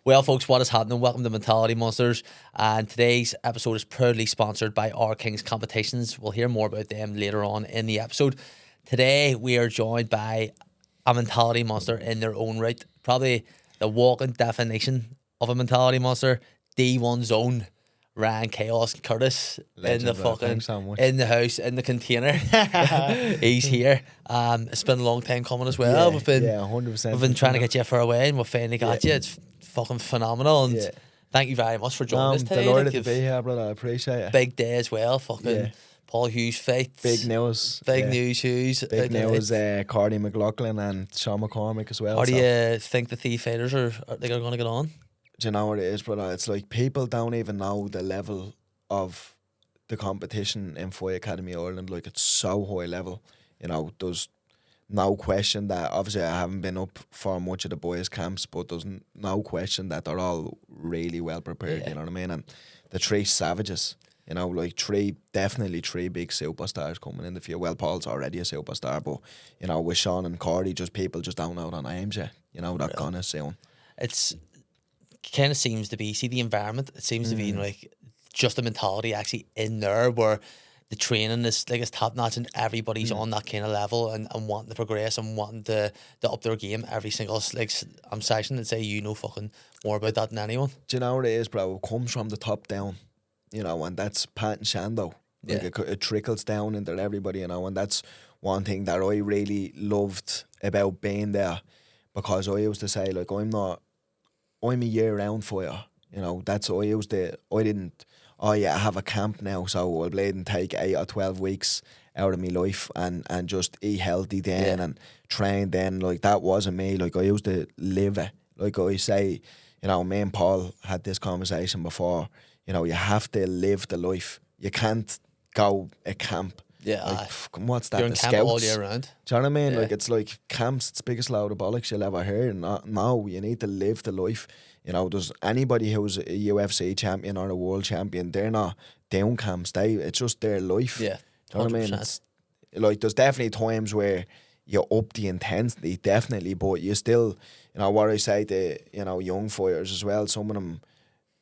Well, folks, what is happening? Welcome to Mentality Monsters, and today's episode is proudly sponsored by Our Kings Competitions. We'll hear more about them later on in the episode. Today, we are joined by a mentality monster in their own right, probably the walking definition of a mentality monster, D1 Zone. Ryan Chaos Curtis Legend, in the bro. fucking Thanks so much. in the house in the container. He's here. It's been a long time coming as well. Yeah, We've been 100%. we've been trying to get you for a way, and we finally got you. It's fucking phenomenal, and Yeah. thank you very much for joining I'm us today. delighted Like, to you've be here, brother. I appreciate it. big day as well. Fucking Yeah. Paul Hughes fights. Big news. Big yeah. news, Hughes. Big news. Cardi McLaughlin and Sean McCormick as well. How do so. you think the Thief fighters are going to get on? Do you know what it is, brother? It's like people don't even know the level of the competition in Fight Academy Ireland. Like, it's so high level. You know, there's no question that, obviously I haven't been up for much of the boys' camps, but there's no question that they're all really well prepared, Yeah. you know what I mean? And the three savages, you know, like definitely three big superstars coming in the field. Well, Paul's already a superstar, but, you know, with Sean and Cordy, people just don't know their names yet. You know, they're gonna soon. It's kind of seems to be, see the environment, it seems to be like just the mentality actually in there where the training is like it's top notch and everybody's on that kind of level and wanting to progress and wanting to up their game every single session, and say you know fucking more about that than anyone. Do you know what it is, bro? It comes from the top down, you know, and that's Pat and Shando. Like, Yeah. it trickles down into everybody, you know, and that's one thing that I really loved about being there, because I used to say, like, I'm a year-round fighter, you know. I didn't, I have a camp now, so I'll blade and take 8 or 12 weeks out of my life and just eat healthy then and train then. Like, that wasn't me. Like, I used to live it. Like I say, you know, me and Paul had this conversation before, you know, you have to live the life. You can't go a camp. Yeah, Like, what's that? you're in The camp Scouts? all year round. Do you know what I mean? Yeah. Like, it's like camps, it's the biggest load of bollocks you'll ever hear. No, you need to live the life. You know, there's anybody who's a UFC champion or a world champion, they're not down camps. It's just their life. Yeah, Do you know what I mean? 100%. It's, like, there's definitely times where you up the intensity, definitely, but you still, you know, what I say to, you know, young fighters as well, some of them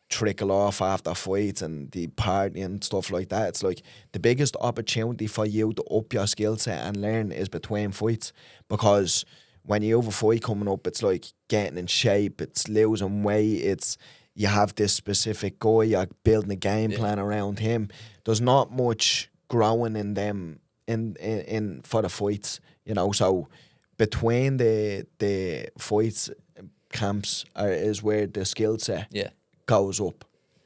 trickle off after fights and the party and stuff like that. It's like the biggest opportunity for you to up your skill set and learn is between fights, because when you have a fight coming up, it's like getting in shape, it's losing weight, it's you have this specific guy, you're building a game plan around him. There's not much growing in them in for the fights, you know. So between the fights camps is where the skill set goes up,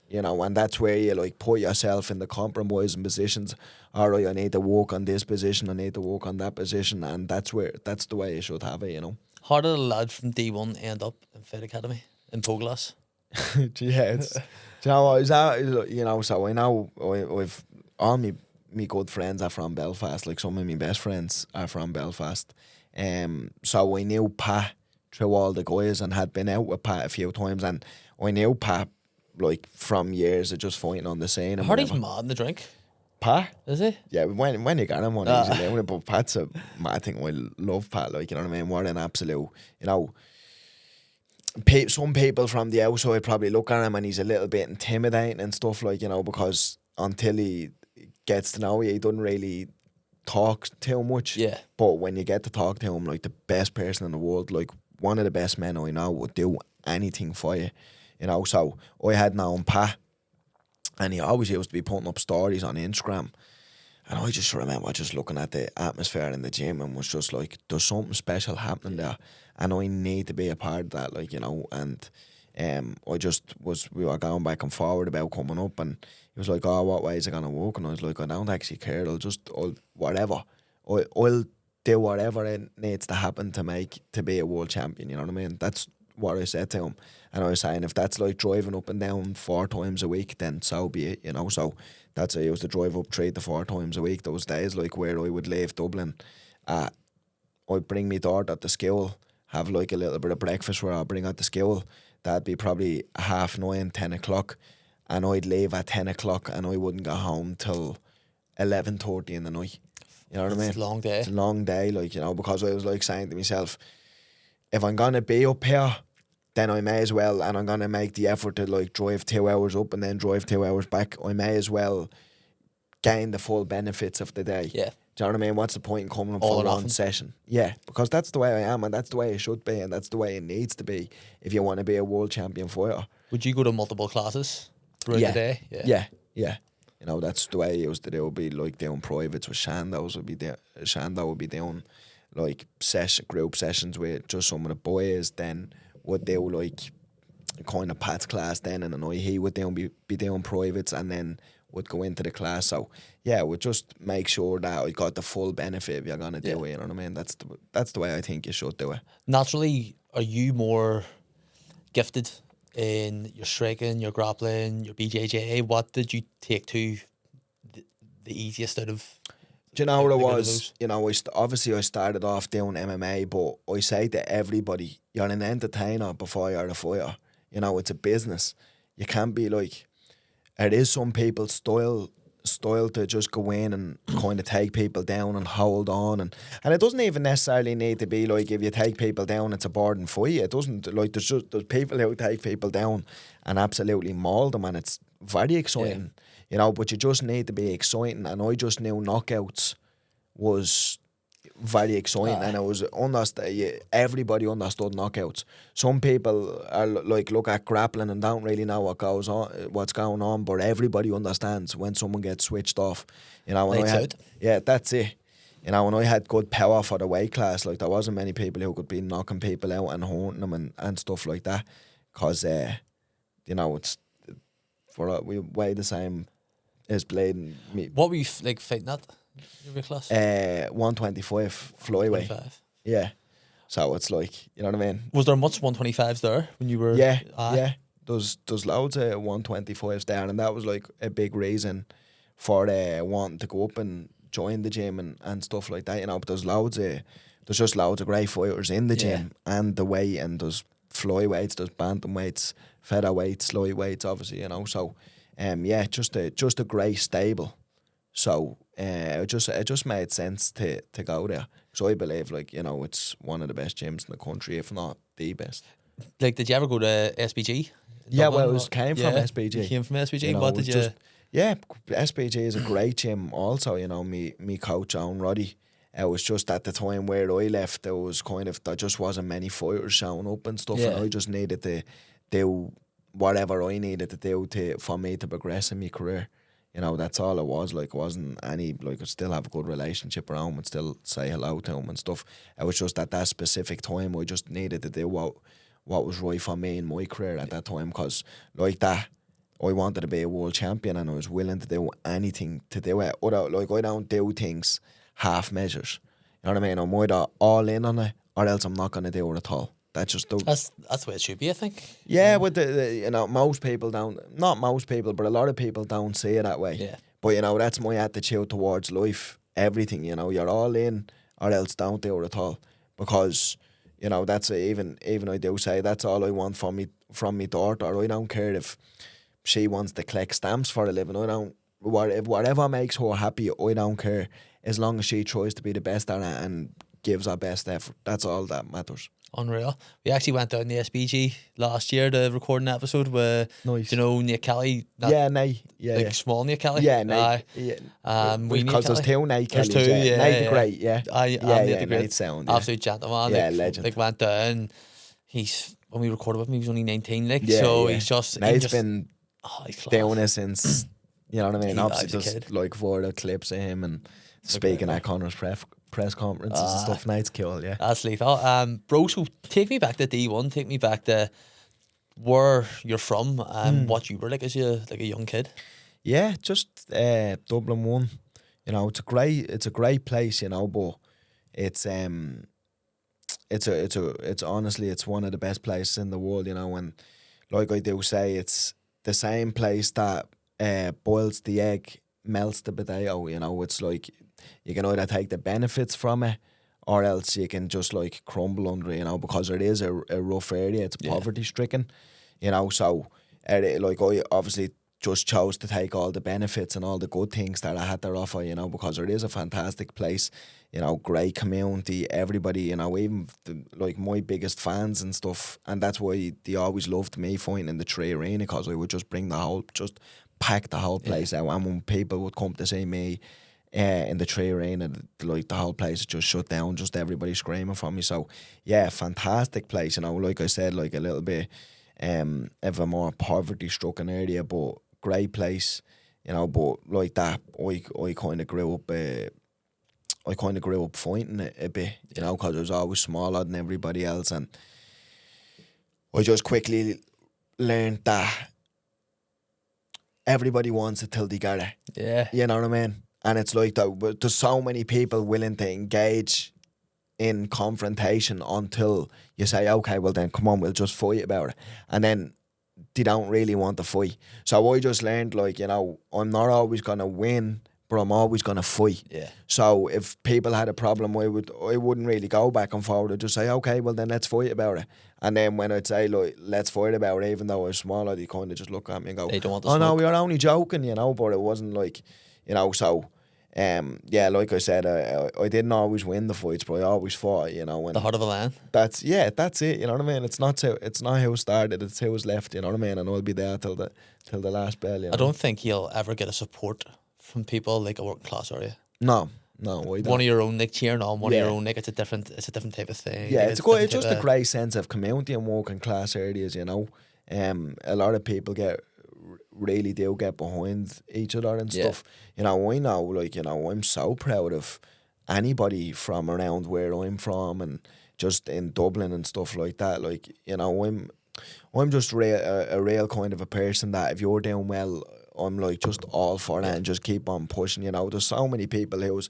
you know, and that's where you like put yourself in the compromising positions. All right, I need to work on this position, I need to work on that position, and that's the way you should have it, you know. How did a lad from D1 end up in Fight Academy in Poglas? Yeah, it's, do you know what, is that, you know, so I know I've all me good friends are from Belfast, like some of my best friends are from Belfast, so I knew Pat through all the guys and had been out with Pat a few times, and I knew Pat like from years of just fighting on the scene. I heard he's mad in the drink. Pat? Is he? Yeah, when you got him on easy doing it, but Pat's a mad thing. I love Pat, like, you know what I mean? What an absolute, you know, some people from the outside probably look at him and he's a little bit intimidating and stuff, like, you know, because until he gets to know you, he doesn't really talk too much. Yeah. But when you get to talk to him, like the best person in the world, like one of the best men I know, would do anything for you, you know. So I had known Pat, and he always used to be putting up stories on Instagram, and I just remember just looking at the atmosphere in the gym and was just like, there's something special happening there, and I need to be a part of that, like, you know. And we were going back and forward about coming up, and he was like, oh, what way is it gonna work? And I was like, I don't actually care, I'll whatever, I'll do whatever it needs to happen to be a world champion, you know what I mean? That's what I said to him. And I was saying, if that's like driving up and down 4 times a week, then so be it, you know. So that's, I used to drive up 3 to 4 times a week. Those days, like, where I would leave Dublin, I'd bring me daughter at the school, have like a little bit of breakfast where I'd bring her to school. That'd be probably 9:30, 10 o'clock, and I'd leave at 10 o'clock, and I wouldn't go home till 11:30 in the night. You know what I mean? It's a long day. It's a long day, like, you know, because I was like saying to myself, if I'm gonna be up here, then I may as well, and I'm gonna make the effort to like drive 2 hours up and then drive 2 hours back. I may as well gain the full benefits of the day. Yeah. Do you know what I mean? What's the point in coming up All for or one nothing. session? Yeah, because that's the way I am, and that's the way it should be, and that's the way it needs to be if you want to be a world champion fighter. Would you go to multiple classes throughout Yeah. the day? Yeah. You know, that's the way I used to do. It would be like doing privates with Shandos. Shando would be doing like group sessions with just some of the boys. Then would do like kind of Pat's class. Then and then he would be doing privates, and then would go into the class. So yeah, would just make sure that I got the full benefit if you're gonna do it. You know what I mean? That's the way I think you should do it. Naturally, are you more gifted in your striking, your grappling, your BJJ? What did you take to the easiest out of? Do you know what it Like out of was? those? You know, obviously I started off doing MMA, but I say to everybody, you're an entertainer before you're a fighter. You know, it's a business. You can't be like, it is some people's style to just go in and kind of take people down and hold on, and it doesn't even necessarily need to be like if you take people down it's a boring fight. It doesn't, like there's people who take people down and absolutely maul them, and it's very exciting. You know, but you just need to be exciting, and I just knew knockouts was very exciting, and it was everybody understood knockouts. Some people are like look at grappling and don't really know what's going on, but everybody understands when someone gets switched off. You know, Lights out. yeah, that's it. You know, when I had good power for the weight class, like there wasn't many people who could be knocking people out and haunting them and stuff like that, because you know, it's we weigh the same as Blade and me. What were you like fighting at? Your weight class? 125 flyweight. 25. Yeah. So it's like, you know what I mean? Was there much 125s there when you were? Yeah, Aye. yeah. There's loads of 125s there, and that was like a big reason for wanting to go up and join the gym and stuff like that, you know. But there's just loads of great fighters in the gym and the weight, and there's flyweights, there's bantamweights, featherweights, lightweights, obviously, you know. So, just a great stable. So it just made sense to go there. So I believe, like, you know, it's one of the best gyms in the country, if not the best. Like, did you ever go to SBG? Yeah, Dublin? well, came from SBG. You came from SBG. You know, What did you? SBG is a great gym. Also, you know, me coach Owen Roddy. It was just at the time where I left, there just wasn't many fighters showing up and stuff, and I just needed to do whatever I needed to do for me to progress in my career. You know, that's all it was. Like, it wasn't any, like, I still have a good relationship around him and still say hello to him and stuff. It was just at that specific time, I just needed to do what was right for me in my career at that time, because like that, I wanted to be a world champion, and I was willing to do anything to do it. Like, I don't do things half measures. You know what I mean? I'm either all in on it, or else I'm not going to do it at all. That's just That's the way it should be, I think. yeah, but you know, most people don't. Not most people, but a lot of people don't see it that way. Yeah. But you know, that's my attitude towards life. Everything, you know, you're all in, or else don't do it at all. Because you know, that's even I do say that's all I want from me daughter. I don't care if she wants to collect stamps for a living. I don't. Whatever makes her happy, I don't care. As long as she tries to be the best at it and gives her best effort, that's all that matters. Unreal. We actually went down the SBG last year to record an episode with, Nice. you know, Nick Kelly. Yeah, Small Nick Kelly. Yeah, Aye. because there's two Nate There's Kellys. two, Nate the Great, yeah. Nate Nate sound, absolute gentleman. Yeah, like, legend. Like, went down. When we recorded with him, he was only 19. Like, Yeah, so yeah. he's just Nate's been he's class. doing it since, you know what I mean? He's Obviously, a just kid. like for the clips of him and speaking at Connor's press conferences and stuff. Nate's cool, yeah. That's lethal. Bro, so take me back to D1. Take me back to where you're from and what you were like as a young kid. Yeah, just Dublin 1. You know, it's a great place, you know, but it's honestly, it's one of the best places in the world, you know, and like I do say, it's the same place that boils the egg, melts the potato, you know. It's like you can either take the benefits from it, or else you can just like crumble under it, you know, because it is a rough area. It's poverty stricken, you know. So like I obviously just chose to take all the benefits and all the good things that I had to offer, you know, because it is a fantastic place, you know, great community, everybody, you know, even like my biggest fans and stuff, and that's why they always loved me fighting in the Tree Arena, because I would just just pack the whole place out, and when people would come to see me in the Tree Arena, like the whole place just shut down, just everybody screaming for me. So yeah, fantastic place, you know, like I said, like a little bit of a more poverty stricken area, but great place, you know. But like that, I kind of grew up. I kind of grew up fighting it a bit, you know, because I was always smaller than everybody else, and I just quickly learned that everybody wants it till they get it. Yeah. You know what I mean? And it's like that. But there's so many people willing to engage in confrontation until you say, okay, well then come on, we'll just fight about it, and then they don't really want to fight. So I just learned, like, you know, I'm not always gonna win, but I'm always gonna fight. Yeah. So if people had a problem, I wouldn't really go back and forward. I'd just say, okay, well then let's fight about it. And then when I'd say, like, let's fight about it, even though I was smaller, they kind of just look at me and go, They don't want to oh no, smoke. we were only joking, you know. But it wasn't like, you know. So yeah, like I said, I didn't always win the fights, but I always fought, you know. And The heart of a lion. that's it, you know what I mean? It's not how it started, it's how it's left, you know what I mean? And I'll be there till the last bell, you know. I don't think you'll ever get a support from people like a working class area. No, I don't. One of your own, like cheering on one of Yeah. your own, like it's a different type of thing. Yeah, like, it's different just type a great sense of community in working class areas, you know. A lot of people really do get behind each other and stuff. You know, I know, like, you know, I'm so proud of anybody from around where I'm from, and just in Dublin and stuff like that. Like, you know, I'm just a real kind of a person that if you're doing well, I'm like just all for that and just keep on pushing, you know. There's so many people who's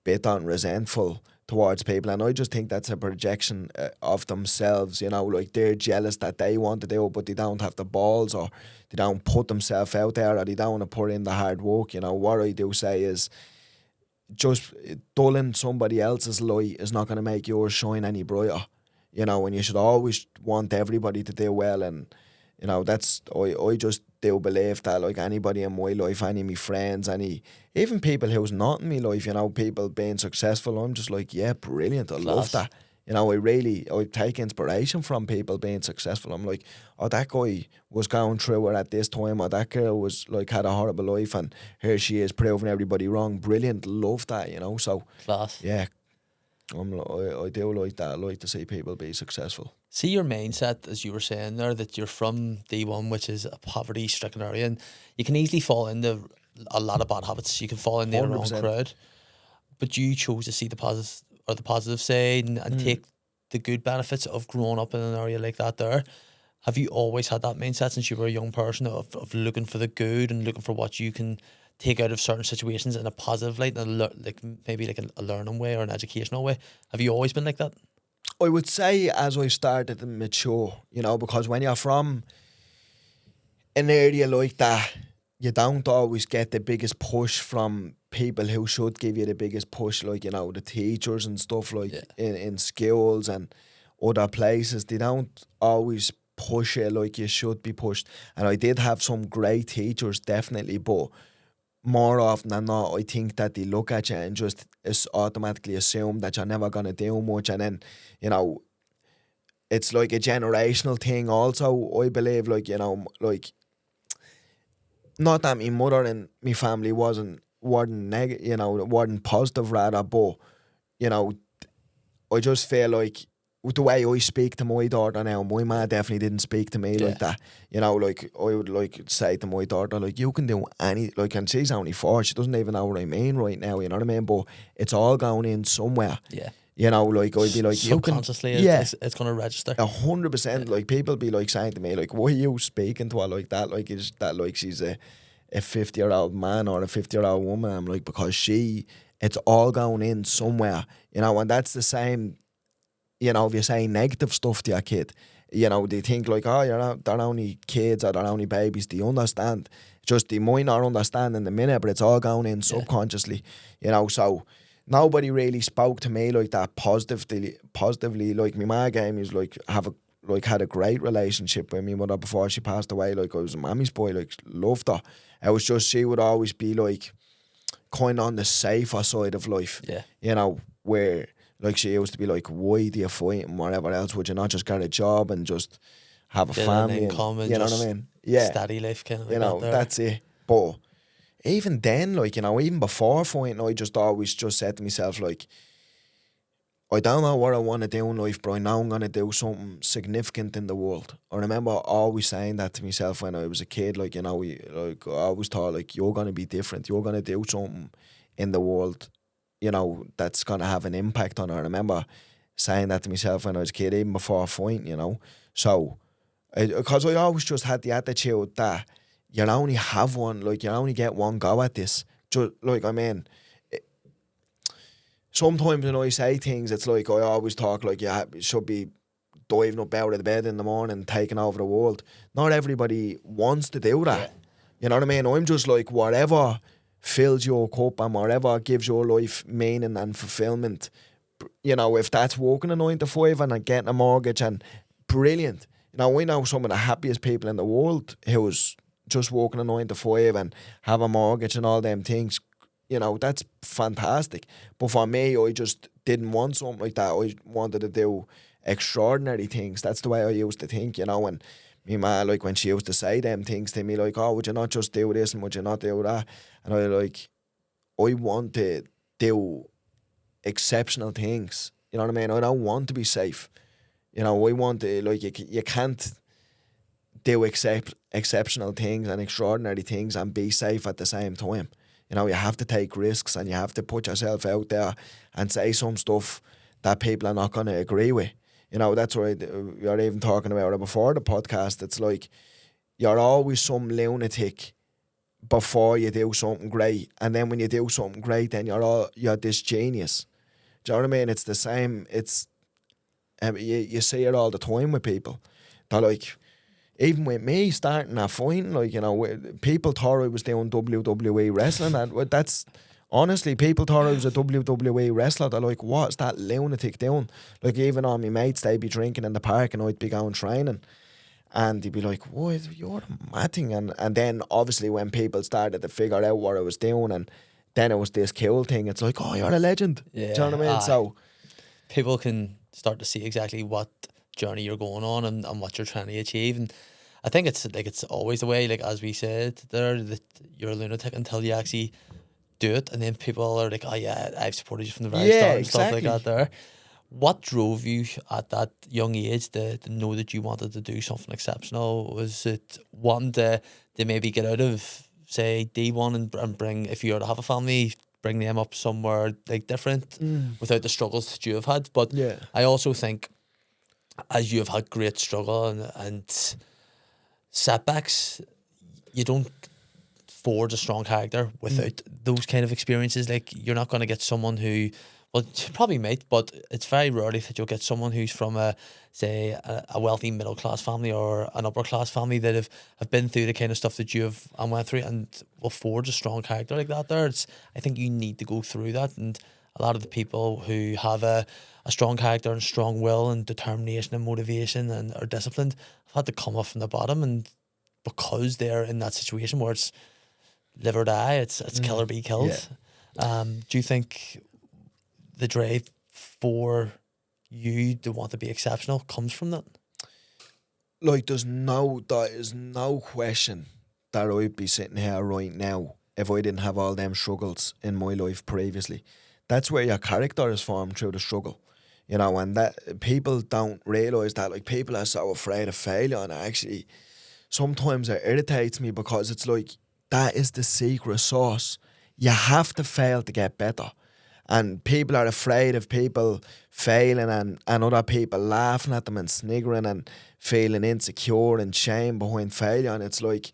bitter and resentful towards people, and I just think that's a projection of themselves, you know. Like, they're jealous that they want to do it, but they don't have the balls, or they don't put themselves out there, or they don't want to put in the hard work, you know. What I do say is, just dulling somebody else's light is not going to make yours shine any brighter, you know. And you should always want everybody to do well. And, you know, that's, I just do believe that, like, anybody in my life, any of my friends, even people who's not in my life, you know, people being successful, I'm just like, yeah, brilliant, I love that. You know, I take inspiration from people being successful. I'm like, oh, that guy was going through it at this time, or that girl was like, had a horrible life, and here she is proving everybody wrong. Brilliant, love that, you know. So class. yeah, I do like that. I like to see people be successful. See your mindset, as you were saying there, that you're from D1, which is a poverty-stricken area, and you can easily fall into a lot of bad habits. You can fall in the wrong 100%. crowd, but you chose to see the positive side and take the good benefits of growing up in an area like that there. Have you always had that mindset since you were a young person of looking for the good and looking for what you can take out of certain situations in a positive light, and like maybe like a learning way or an educational way? Have you always been like that? I would say as I started to mature, you know, because when you're from an area like that, you don't always get the biggest push from people who should give you the biggest push, like, you know, the teachers and stuff, like in schools and other places. They don't always push you like you should be pushed. And I did have some great teachers, definitely, but more often than not, I think that they look at you and just automatically assume that you're never going to do much. And then, you know, it's like a generational thing also, I believe, like, you know, like, not that my mother and my family weren't negative, you know, weren't positive rather, but, you know, I just feel like with the way I speak to my daughter now, my ma definitely didn't speak to me like that. You know, like, I would like say to my daughter, like, you can do like, and she's only 4, she doesn't even know what I mean right now, you know what I mean? But it's all going in somewhere. Yeah. You know, like, I'd be like, subconsciously, it's going to register. 100%. Like, people be like saying to me, like, why are you speaking to her like that? Like, is that like she's a 50-year-old man or a 50-year-old woman? I'm like, because it's all going in somewhere, you know. And that's the same, you know, if you say negative stuff to your kid, you know, they think like, oh, they're only kids or they're only babies. They understand. Just they might not understand in the minute, but it's all going in subconsciously, you know. So nobody really spoke to me like that positively. Like, my ma gave me was like, have like, had a great relationship with me mother before she passed away. Like, I was a mammy's boy, like, loved her. It was just, she would always be, like, kind of on the safer side of life. Yeah. You know, where, like, she used to be like, why do you fight and whatever else? Would you not just get a job and just have a Get an family? income and you know what just I mean? Yeah. steady life kind of You like know, that there. that's it. But even then, like, you know, even before fighting, I just always just said to myself, like, I don't know what I want to do in life, but I know I'm going to do something significant in the world. I remember always saying that to myself when I was a kid, like, you know, like, I always thought, like, you're going to be different. You're going to do something in the world, you know, that's going to have an impact on her. I remember saying that to myself when I was a kid, even before fighting, you know. So, because I always just had the attitude that you only have one, like, you only get one go at this. Just, like, I mean, sometimes when I say things, it's like I always talk like you should be diving up out of the bed in the morning and taking over the world. Not everybody wants to do that. Yeah. You know what I mean? I'm just like, whatever fills your cup and whatever gives your life meaning and fulfillment. You know, if that's working a 9 to 5 and getting a mortgage, and brilliant. You know, we know some of the happiest people in the world who's just working a 9 to 5 and have a mortgage and all them things. You know, that's fantastic. But for me, I just didn't want something like that. I wanted to do extraordinary things. That's the way I used to think, you know. And me ma, like, when she used to say them things to me, like, oh, would you not just do this and would you not do that? And I want to do exceptional things. You know what I mean? I don't want to be safe. You know, I want to, like, you can't do exceptional things and extraordinary things and be safe at the same time. You know, you have to take risks and you have to put yourself out there and say some stuff that people are not going to agree with. You know, that's right. You're even talking about it before the podcast. It's like you're always some lunatic before you do something great. And then when you do something great, then you're this genius. Do you know what I mean? It's the same. It's you see it all the time with people. They're like, even with me starting at fighting, like, you know, people thought I was doing WWE wrestling, and that's honestly, people thought I was a WWE wrestler. They're like, what's that lunatic doing? Like, even all my mates, they'd be drinking in the park and I'd be going training, and they'd be like, what, you're the mad thing. And then obviously when people started to figure out what I was doing, and then it was this cool thing, it's like, oh, you're a legend. Yeah. Do you know what I mean? So people can start to see exactly what journey you're going on and what you're trying to achieve. And I think it's always the way, like, as we said there, that you're a lunatic until you actually do it, and then people are like, oh yeah, I've supported you from the very start and stuff like that there. What drove you at that young age to know that you wanted to do something exceptional? Was it wanting to maybe get out of, say, D1 and bring, if you were to have a family, bring them up somewhere like different without the struggles that you have had? But yeah. I also think, as you have had great struggle and setbacks, you don't forge a strong character without those kind of experiences. Like, you're not going to get someone who, well, you probably might, but it's very rarely that you'll get someone who's from a wealthy middle class family or an upper class family that have been through the kind of stuff that you have and went through and will forge a strong character like that there. I think you need to go through that, and a lot of the people who have a strong character and strong will and determination and motivation and are disciplined have had to come up from the bottom, and because they're in that situation where it's live or die, it's kill or be killed. Yeah. Do you think the drive for you to want to be exceptional comes from that? Like, there is no question that I'd be sitting here right now if I didn't have all them struggles in my life previously. That's where your character is formed, through the struggle. You know, and that people don't realise that, like, people are so afraid of failure, and actually sometimes it irritates me because it's like, that is the secret sauce. You have to fail to get better. And people are afraid of people failing and other people laughing at them and sniggering and feeling insecure and shame behind failure. And it's like,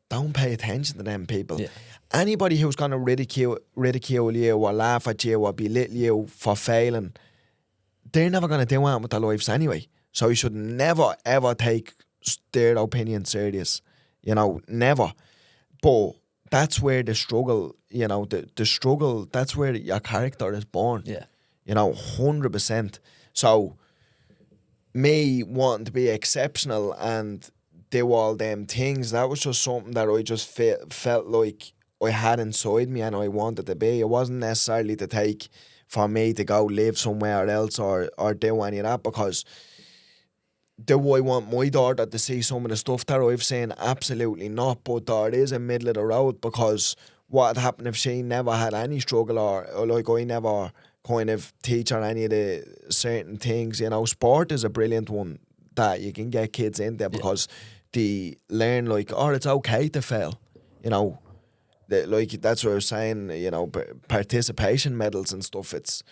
don't pay attention to them people. Yeah. Anybody who's going to ridicule you or laugh at you or belittle you for failing, they're never going to do that with their lives anyway. So you should never, ever take their opinion serious. You know, never. But that's where the struggle, you know, the struggle, that's where your character is born. Yeah. You know, 100%. So me wanting to be exceptional and do all them things, that was just something that I just felt like I had inside me and I wanted to be. It wasn't necessarily to take for me to go live somewhere else or do any of that, because do I want my daughter to see some of the stuff that I've seen? Absolutely not. But there is a middle of the road, because what would happen if she never had any struggle, or like I never kind of teach her any of the certain things? You know, sport is a brilliant one that you can get kids into, because they learn like, oh, it's okay to fail. You know, like that's what I was saying. You know, participation medals and stuff. It's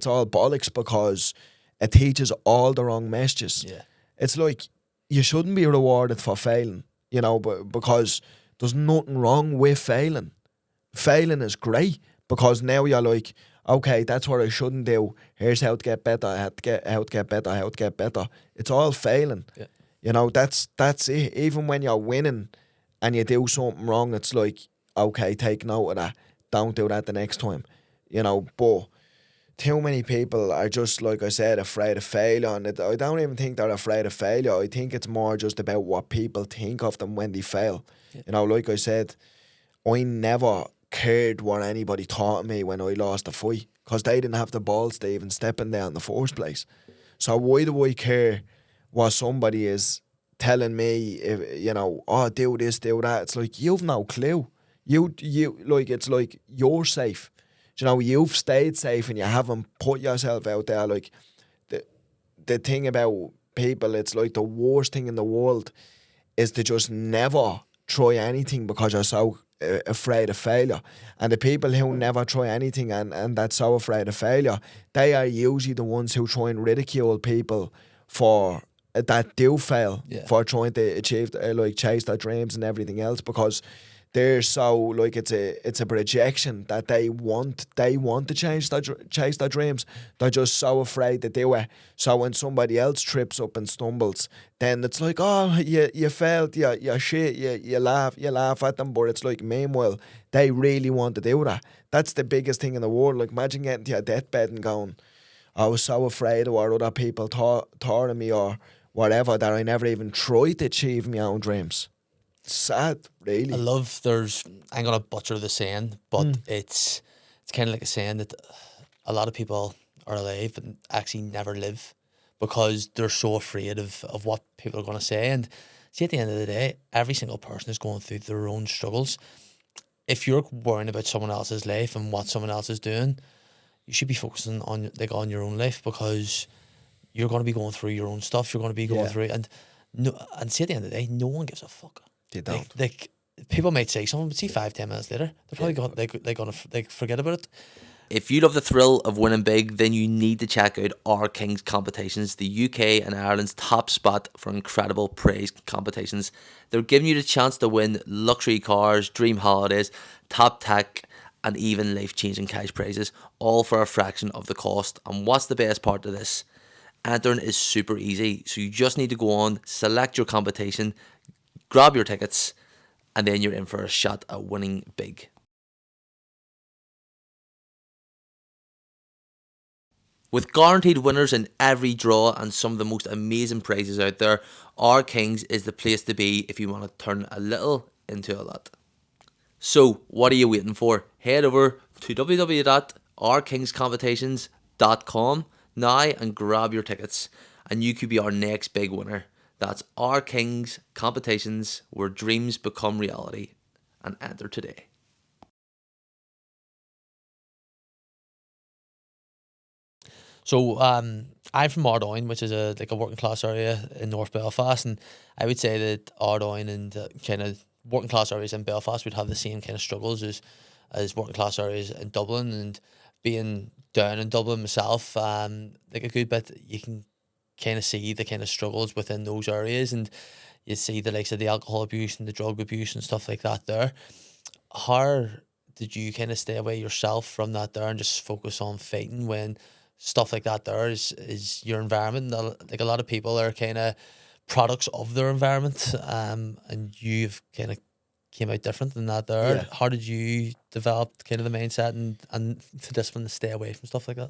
all bollocks, because it teaches all the wrong messages. Yeah. It's like you shouldn't be rewarded for failing, you know, but because there's nothing wrong with failing. Failing is great, because now you're like, okay, that's what I shouldn't do. Here's how to get better. How to get better. How to get better. It's all failing. Yeah. You know, that's it. Even when you're winning and you do something wrong, it's like, okay, take note of that. Don't do that the next time. You know, but too many people are just, like I said, afraid of failure. And I don't even think they're afraid of failure. I think it's more just about what people think of them when they fail. Yeah. You know, like I said, I never cared what anybody thought of me when I lost a fight, because they didn't have the balls to even step in there in the first place. So why do I care what somebody is telling me, if, you know, oh, do this, do that? It's like, you've no clue. You like, it's like you're safe. You know, you've stayed safe and you haven't put yourself out there. Like, the thing about people, it's like the worst thing in the world is to just never try anything because you're so afraid of failure. And the people who never try anything and that's so afraid of failure, they are usually the ones who try and ridicule people for that do fail, for trying to achieve, like, chase their dreams and everything else, because they're so, like, it's a projection that they want to chase their dreams. They're just so afraid to do it. So when somebody else trips up and stumbles, then it's like, oh, you failed, you're shit. You laugh at them, but it's like, meanwhile, they really want to do that. That's the biggest thing in the world. Like, imagine getting to your deathbed and going, I was so afraid of what other people thought of me or whatever, that I never even tried to achieve my own dreams. Sad, really. I love, I'm gonna butcher the saying, but it's kind of like a saying that a lot of people are alive but actually never live, because they're so afraid of what people are gonna say. And see, at the end of the day, every single person is going through their own struggles. If you're worrying about someone else's life and what someone else is doing, you should be focusing on your own life, because you're going to be going through your own stuff. You're going to be going through, and see, at the end of the day, no one gives a fuck. They don't. Like people might say something, but see, 5-10 minutes later, they're probably going to forget about it. If you love the thrill of winning big, then you need to check out Our Kings Competitions, the UK and Ireland's top spot for incredible praise competitions. They're giving you the chance to win luxury cars, dream holidays, top tech, and even life-changing cash prizes, all for a fraction of the cost. And what's the best part of this? Entering is super easy, so you just need to go on, select your competition, grab your tickets, and then you're in for a shot at winning big. With guaranteed winners in every draw and some of the most amazing prizes out there, Our Kings is the place to be if you want to turn a little into a lot. So, what are you waiting for? Head over to www.ourkingscompetitions.com now and grab your tickets, and you could be our next big winner. That's Our Kings Competitions, where dreams become reality, and enter today. So I'm from Ardoyne, which is a working class area in North Belfast, and I would say that Ardoyne and kind of working class areas in Belfast would have the same kind of struggles as working class areas in Dublin. And being down in Dublin myself, like a good bit, you can kind of see the kind of struggles within those areas, and you see the likes of the alcohol abuse and the drug abuse and stuff like that there. How did you kind of stay away yourself from that there and just focus on fighting when stuff like that there is your environment? Like, a lot of people are kind of products of their environment, and you've kind of came out different than that there. Yeah. How did you develop kind of the mindset and the discipline to stay away from stuff like that?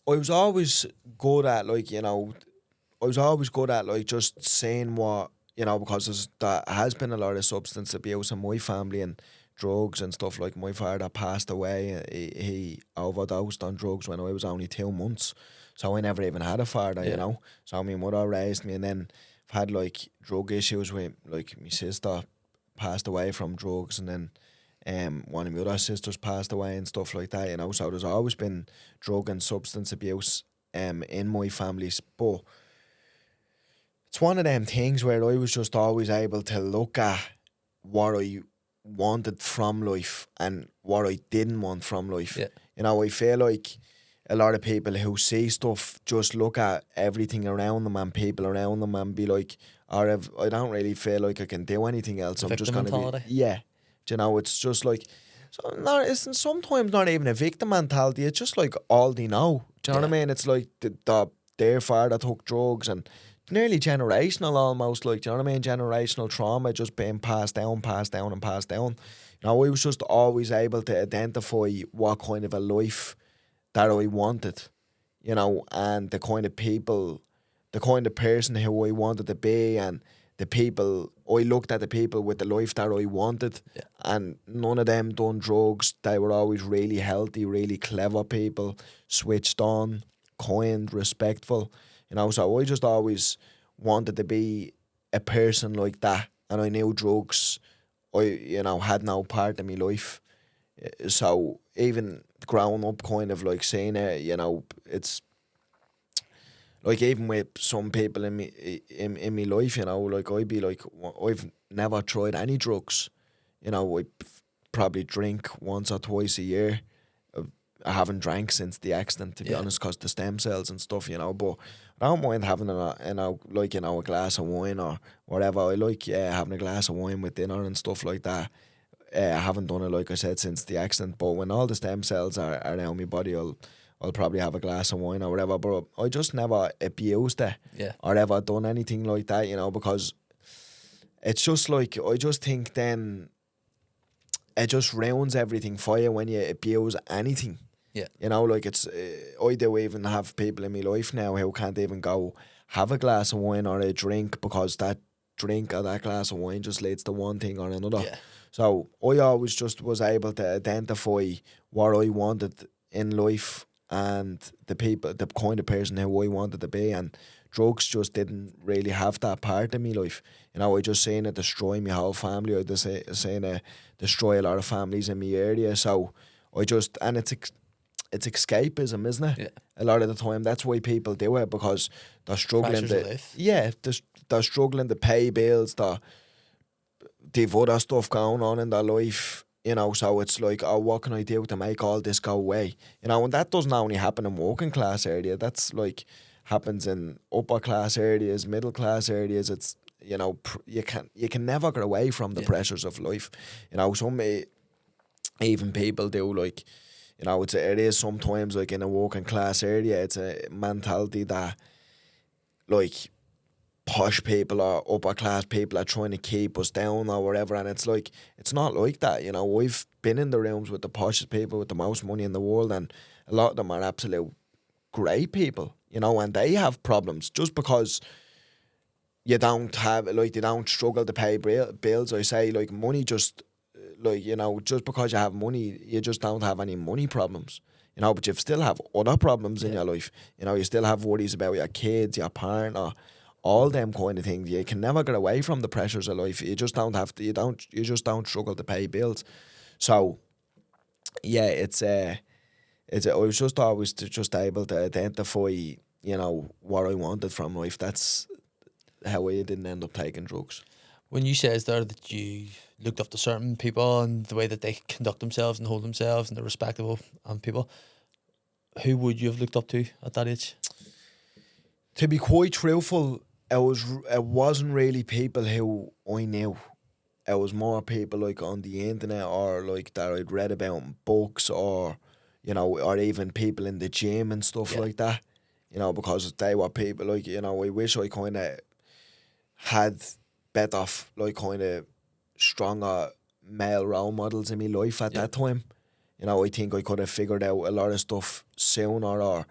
I was always good at like, you know, I was always good at like just saying what, you know, because there has been a lot of substance abuse in my family and drugs and stuff. Like my father passed away, he overdosed on drugs when I was only 2 months, so I never even had a father, you Yeah. know. So my mother raised me, and then I've had like drug issues with like my sister passed away from drugs, and then one of my other sisters passed away and stuff like that, you know. So there's always been drug and substance abuse in my family, but it's one of them things where I was just always able to look at what I wanted from life and what I didn't want from life. Yeah. You know, I feel like a lot of people who see stuff just look at everything around them and people around them and be like, I don't really feel like I can do anything else. The I'm just victim going to be, mentality. yeah. Do you know, it's just like, so not, it's sometimes not even a victim mentality. It's just like all they know. Do you know what I Yeah. mean? It's like their father took drugs and nearly generational almost, like, do you know what I mean? Generational trauma just being passed down and passed down. You know, I was just always able to identify what kind of a life that I wanted, you know, and the kind of people, the kind of person who I wanted to be, and the people, I looked at the people with the life that I wanted, Yeah. and none of them done drugs. They were always really healthy, really clever people, switched on, kind, respectful, you know. So I just always wanted to be a person like that, and I knew drugs, you know, had no part of my life. So even growing up, kind of like saying it, you know, it's like even with some people in my life, you know, like I'd be like, I've never tried any drugs. You know, I probably drink once or twice a year. I haven't drank since the accident, to be Yeah. honest, because the stem cells and stuff, you know. But I don't mind having like, you know, a glass of wine or whatever. I like having a glass of wine with dinner and stuff like that. I haven't done it, like I said, since the accident. But when all the stem cells are around my body, I'll probably have a glass of wine or whatever. But I just never abused it Yeah. or ever done anything like that, you know, because it's just like, I just think then it just ruins everything for you when you abuse anything. Yeah. You know, like it's, I do even have people in my life now who can't even go have a glass of wine or a drink because that drink or that glass of wine just leads to one thing or another. Yeah. So I always just was able to identify what I wanted in life and the people, the kind of person who I wanted to be, and drugs just didn't really have that part of my life. You know, I just seen it destroy my whole family. I just seen it destroy a lot of families in my area. So I just, and it's escapism, isn't it? Yeah. A lot of the time, that's why people do it, because they're struggling Pressures of to, life. yeah, they're struggling to pay bills. They've other stuff going on in their life, you know. So it's like, oh, what can I do to make all this go away? You know, and that doesn't only happen in working class area. That's like happens in upper class areas, middle class areas. It's, you know, you can never get away from the Yeah. pressures of life. You know, some even people do, like, you know, it is sometimes like in a working class area, it's a mentality that like posh people or upper class people are trying to keep us down or whatever, and it's like, it's not like that, you know. We've been in the rooms with the poshest people with the most money in the world, and a lot of them are absolute great people, you know, and they have problems just because you don't have, like, they don't struggle to pay bills. I say, like, money just, like, you know, just because you have money, you just don't have any money problems, you know, but you still have other problems in Yeah. your life. You know, you still have worries about your kids, your partner, all them kind of things. You can never get away from the pressures of life. You just don't have to, you just don't struggle to pay bills. So, yeah, I was just always just able to identify, you know, what I wanted from life. That's how I didn't end up taking drugs. When you says there that you looked up to certain people and the way that they conduct themselves and hold themselves and they're respectable people, who would you have looked up to at that age? To be quite truthful, it wasn't really people who I knew. It was more people like on the internet or like that I'd read about in books, or, you know, or even people in the gym and stuff Yeah. like that. You know, because they were people like, you know, I wish I kind of had better, like, kind of stronger male role models in my life at Yeah. that time. You know, I think I could have figured out a lot of stuff sooner, or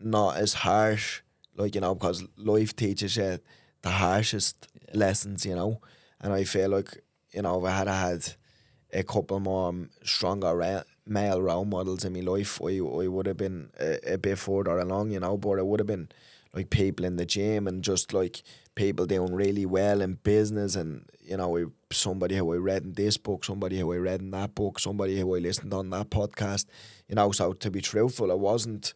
not as harsh, like, you know, because life teaches you the harshest lessons, you know. And I feel like, you know, if I had a couple more stronger male role models in my life, I would have been a bit further along, you know. But it would have been like people in the gym and just like people doing really well in business, and, you know, somebody who I read in this book, somebody who I read in that book, somebody who I listened on that podcast, you know. So to be truthful, it wasn't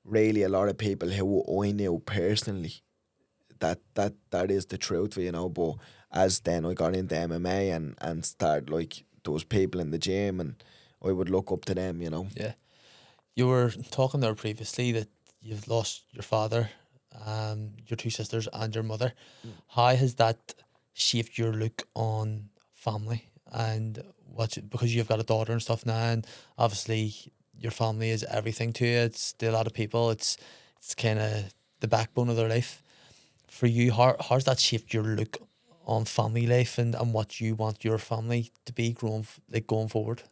really a lot of people who I knew personally. That is the truth, you know. But as then I got into MMA and started, like, those people in the gym, and I would look up to them, you know. Yeah. You were talking there previously that you've lost your father, your two sisters, and your mother. How has that shaped your look on family and because you've got a daughter and stuff now, and obviously your family is everything to you. It's to a lot of people. It's kind of the backbone of their life. For you, how's that shaped your look on family life and what you want your family to be going forward?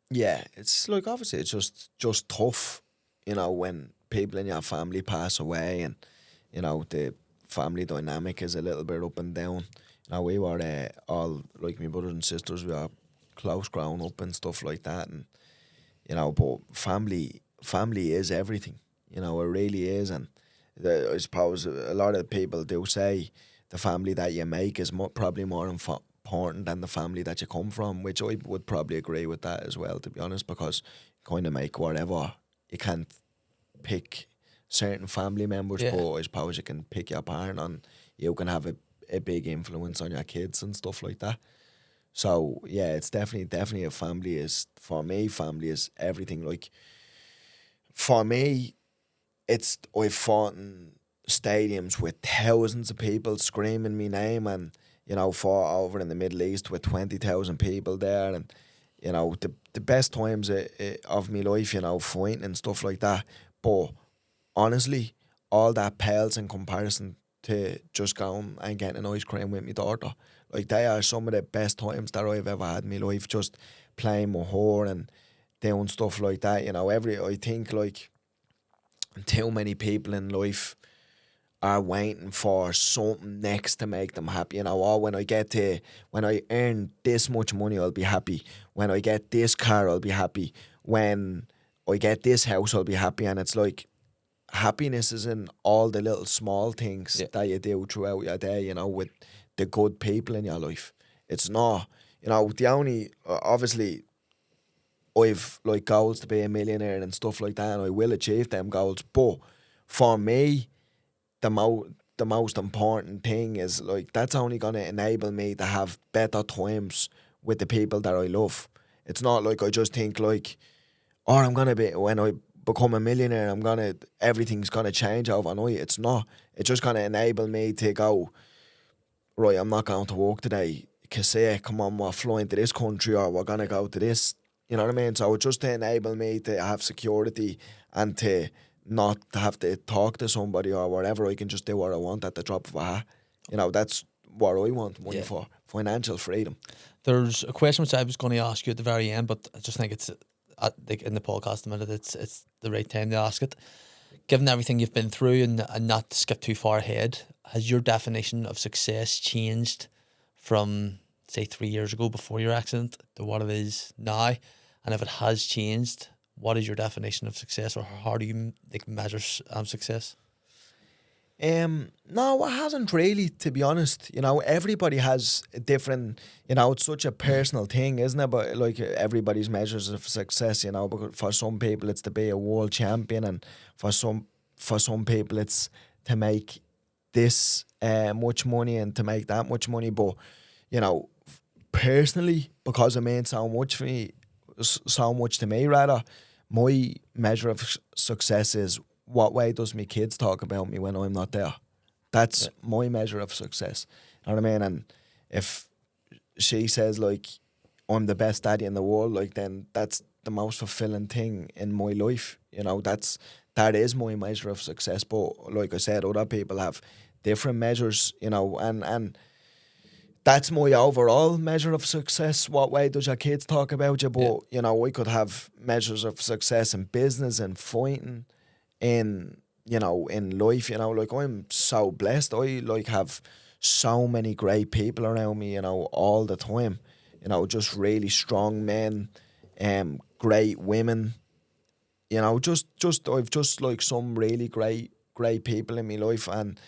Yeah, it's like, obviously it's just tough, you know, when people in your family pass away, and, you know, the family dynamic is a little bit up and down. You know, we were all, like, my brothers and sisters, we were close growing up and stuff like that, and, you know, but family is everything, you know. It really is. And I suppose a lot of people do say the family that you make is probably more important than the family that you come from, which I would probably agree with that as well, to be honest, because you kind of make whatever. You can't pick certain family members, Yeah. but I suppose you can pick your partner, and you can have a big influence on your kids and stuff like that. So yeah, it's definitely a family is, for me, family is everything. Like, for me, it's, I've fought in stadiums with thousands of people screaming my name, and, you know, fought over in the Middle East with 20,000 people there, and, you know, the best times of my life, you know, fighting and stuff like that. But honestly, all that pales in comparison to just going and getting an ice cream with my daughter. Like, they are some of the best times that I've ever had in my life, just playing with her and doing stuff like that. You know, I think, like, too many people in life are waiting for something next to make them happy. You know, when I earn this much money, I'll be happy. When I get this car, I'll be happy. When I get this house, I'll be happy. And it's like, happiness is in all the little small things that you do throughout your day, you know, with the good people in your life. It's not, you know, the only, obviously, I've, like, goals to be a millionaire and stuff like that, and I will achieve them goals. But for me, the most important thing is, like, that's only gonna enable me to have better times with the people that I love. It's not like I just think, like, oh, I'm gonna be, when I become a millionaire, everything's gonna change overnight. It's not. It's just gonna enable me to go, right, I'm not going to work today. Say, come on, we're flying to this country, or we're gonna go to this. You know what I mean? So it just to enable me to have security and to not have to talk to somebody or whatever. I can just do what I want at the drop of a hat. You know, that's what I want money for. Financial freedom. There's a question which I was going to ask you at the very end, but I just think it's like in the podcast a minute. It's the right time to ask it. Given everything you've been through, and not to skip too far ahead, has your definition of success changed from, say, 3 years ago before your accident to what it is now? And if it has changed, what is your definition of success, or how do you measure success? No, it hasn't really, to be honest. You know, everybody has a different, you know, it's such a personal thing, isn't it? But, like, everybody's measures of success, you know, because for some people it's to be a world champion, and for some people it's to make this much money and to make that much money. But, you know, personally, because it meant so much for me, so much to me, rather, my measure of success is, what way does my kids talk about me when I'm not there? That's my measure of success. You know what I mean? And if she says, like, I'm the best daddy in the world, like, then that's the most fulfilling thing in my life. You know, that is my measure of success. But like I said, other people have different measures, you know, and that's my overall measure of success. What way does your kids talk about you? But, you know, we could have measures of success in business and fighting, in, you know, in life, you know, like I'm so blessed. I like have so many great people around me, you know, all the time. You know, just really strong men, great women. You know, just I've just like some really great people in my life, and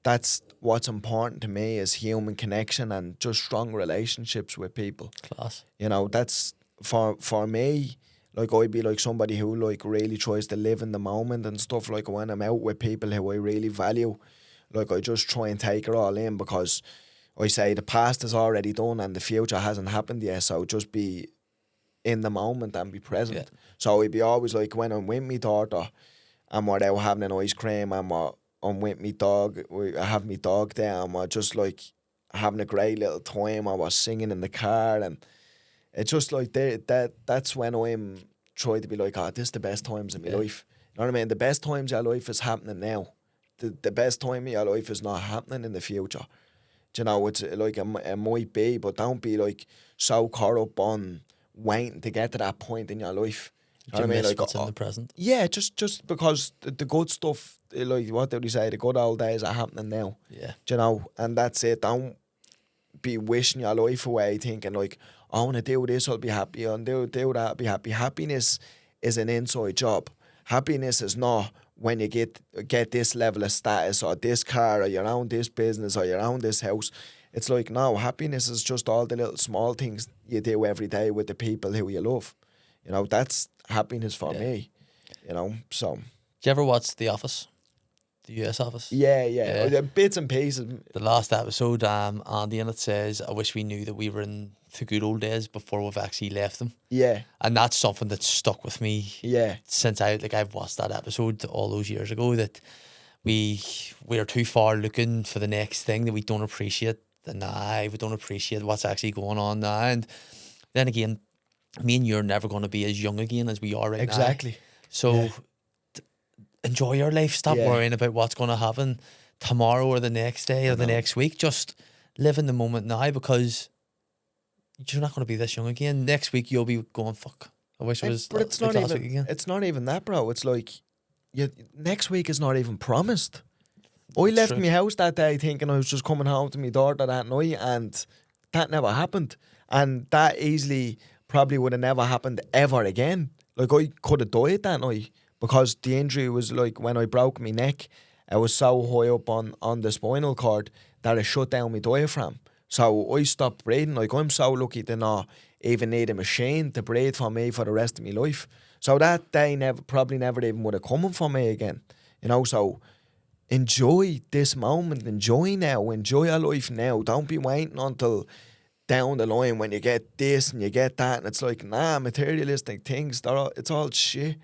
that's what's important to me is human connection and just strong relationships with people. Class. You know, that's for me. Like I'd be like somebody who like really tries to live in the moment and stuff. Like when I'm out with people who I really value, like I just try and take it all in because I say the past is already done and the future hasn't happened yet. So just be in the moment and be present. Yeah. So it'd be always like when I'm with my daughter and we're out having an ice cream and I'm with my dog, I have my dog there and we're just like having a great little time. I was singing in the car and it's just like that's when I'm trying to be like, oh, this is the best times in my life. You know what I mean? The best times of your life is happening now. The best time of your life is not happening in the future. Do you know, it's like it might be, but don't be like so caught up on waiting to get to that point in your life. You know Do you what I mean? miss Like, what's in the present? yeah, just because the good stuff, like what do they say, the good old days are happening now. Yeah. Do you know, and that's it. Don't be wishing your life away, thinking like, I want to do this, I'll be happy, and do that, I'll be happy. Happiness is an inside job. Happiness is not when you get this level of status or this car or you're own this business or you're own this house. It's like, no, happiness is just all the little small things you do every day with the people who you love. You know, that's happiness for me. You know, so. Do you ever watch The Office? The US Office? Yeah. The bits and pieces. The last episode, Andy in it says, I wish we knew that we were in the good old days before we've actually left them. Yeah. And that's something that's stuck with me Yeah. since I've watched that episode all those years ago, that we're too far looking for the next thing, that we don't appreciate the now, we don't appreciate what's actually going on now. And then again, me and you're never going to be as young again as we are right now. Exactly. So enjoy your life. Stop worrying about what's going to happen tomorrow or the next day or the next week. Just live in the moment now, because you're not going to be this young again. Next week you'll be going, fuck, I wish it was but it's like not last even week again. it's not even that, bro. It's like next week is not even promised. I left my house that day thinking I was just coming home to my daughter that night, and that never happened. And that easily probably would have never happened ever again. Like I could have died that night because the injury was like when I broke my neck, I was so high up on the spinal cord that it shut down my diaphragm. So I stopped breathing. Like I'm so lucky to not even need a machine to breathe for me for the rest of my life. So that day probably never even would have come for me again. You know, so enjoy this moment, enjoy now, enjoy your life now. Don't be waiting until down the line when you get this and you get that, and it's like, nah, materialistic things, it's all shit.